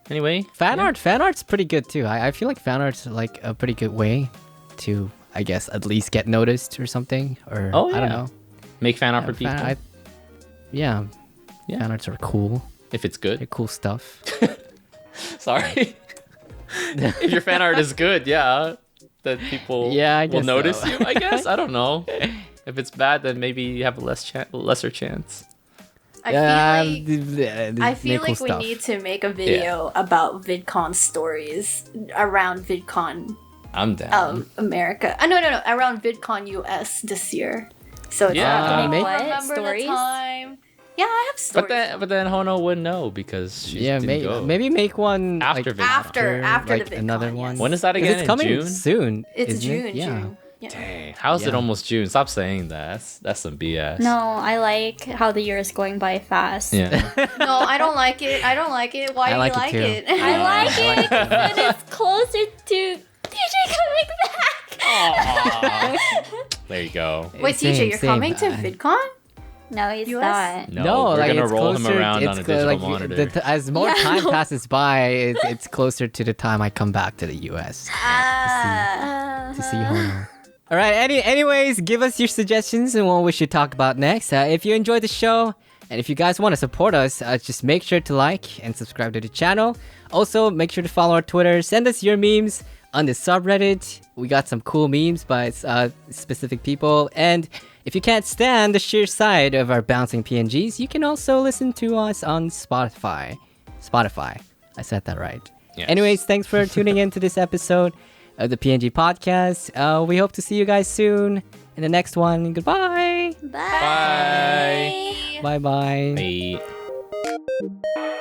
Anyway, Fan art's pretty good too. I feel like fan art's like a pretty good way to, I guess, at least get noticed or something. Or Oh, I don't yeah. know. make fan art for Fan- people yeah. Yeah. Fan arts are cool. if it's They're good. cool stuff. Sorry. If your fan art is good, yeah, then people Yeah, I will guess notice so. you. I guess I don't know. If it's bad, then maybe you have a lesser chance. I feel like we need to make a video about VidCon stories around VidCon I'm down. America. No, around VidCon US this year. So it's Yeah. like, Make oh, what? remember Stories? the time? Yeah, I have stories. but then Hono wouldn't know because she didn't go. maybe make one After like, VidCon. After like the VidCon, another yes. one. When is that 'Cause again? It's In coming June? soon. It's isn't June. it? Yeah. June. Yeah. Dang, how's it Yeah. almost June? Stop saying that. That's some BS. No, I like how the year is going by fast. Yeah. No, I don't like it. I don't like it. Why I do like you it like too. it? I like it because it's closer to DJ coming back. Aw. There you go. Wait, Same, TJ, you're same. coming to VidCon? No, he's US? not. No, we're like gonna it's roll closer, him around on a it's digital like monitor. as more Yeah, time no. passes by, it's closer to the time I come back to the US to see Hono. All right. Anyways, give us your suggestions and what we should talk about next. If you enjoyed the show and if you guys want to support us, just make sure to like and subscribe to the channel. Also, make sure to follow our Twitter. Send us your memes on the subreddit. We got some cool memes by specific people. And if you can't stand the sheer side of our bouncing PNGs, you can also listen to us on Spotify. I said that right. Yes. Anyways, thanks for tuning in to this episode of the PNG Podcast. We hope to see you guys soon in the next one. Goodbye. Bye. Bye-bye. Bye.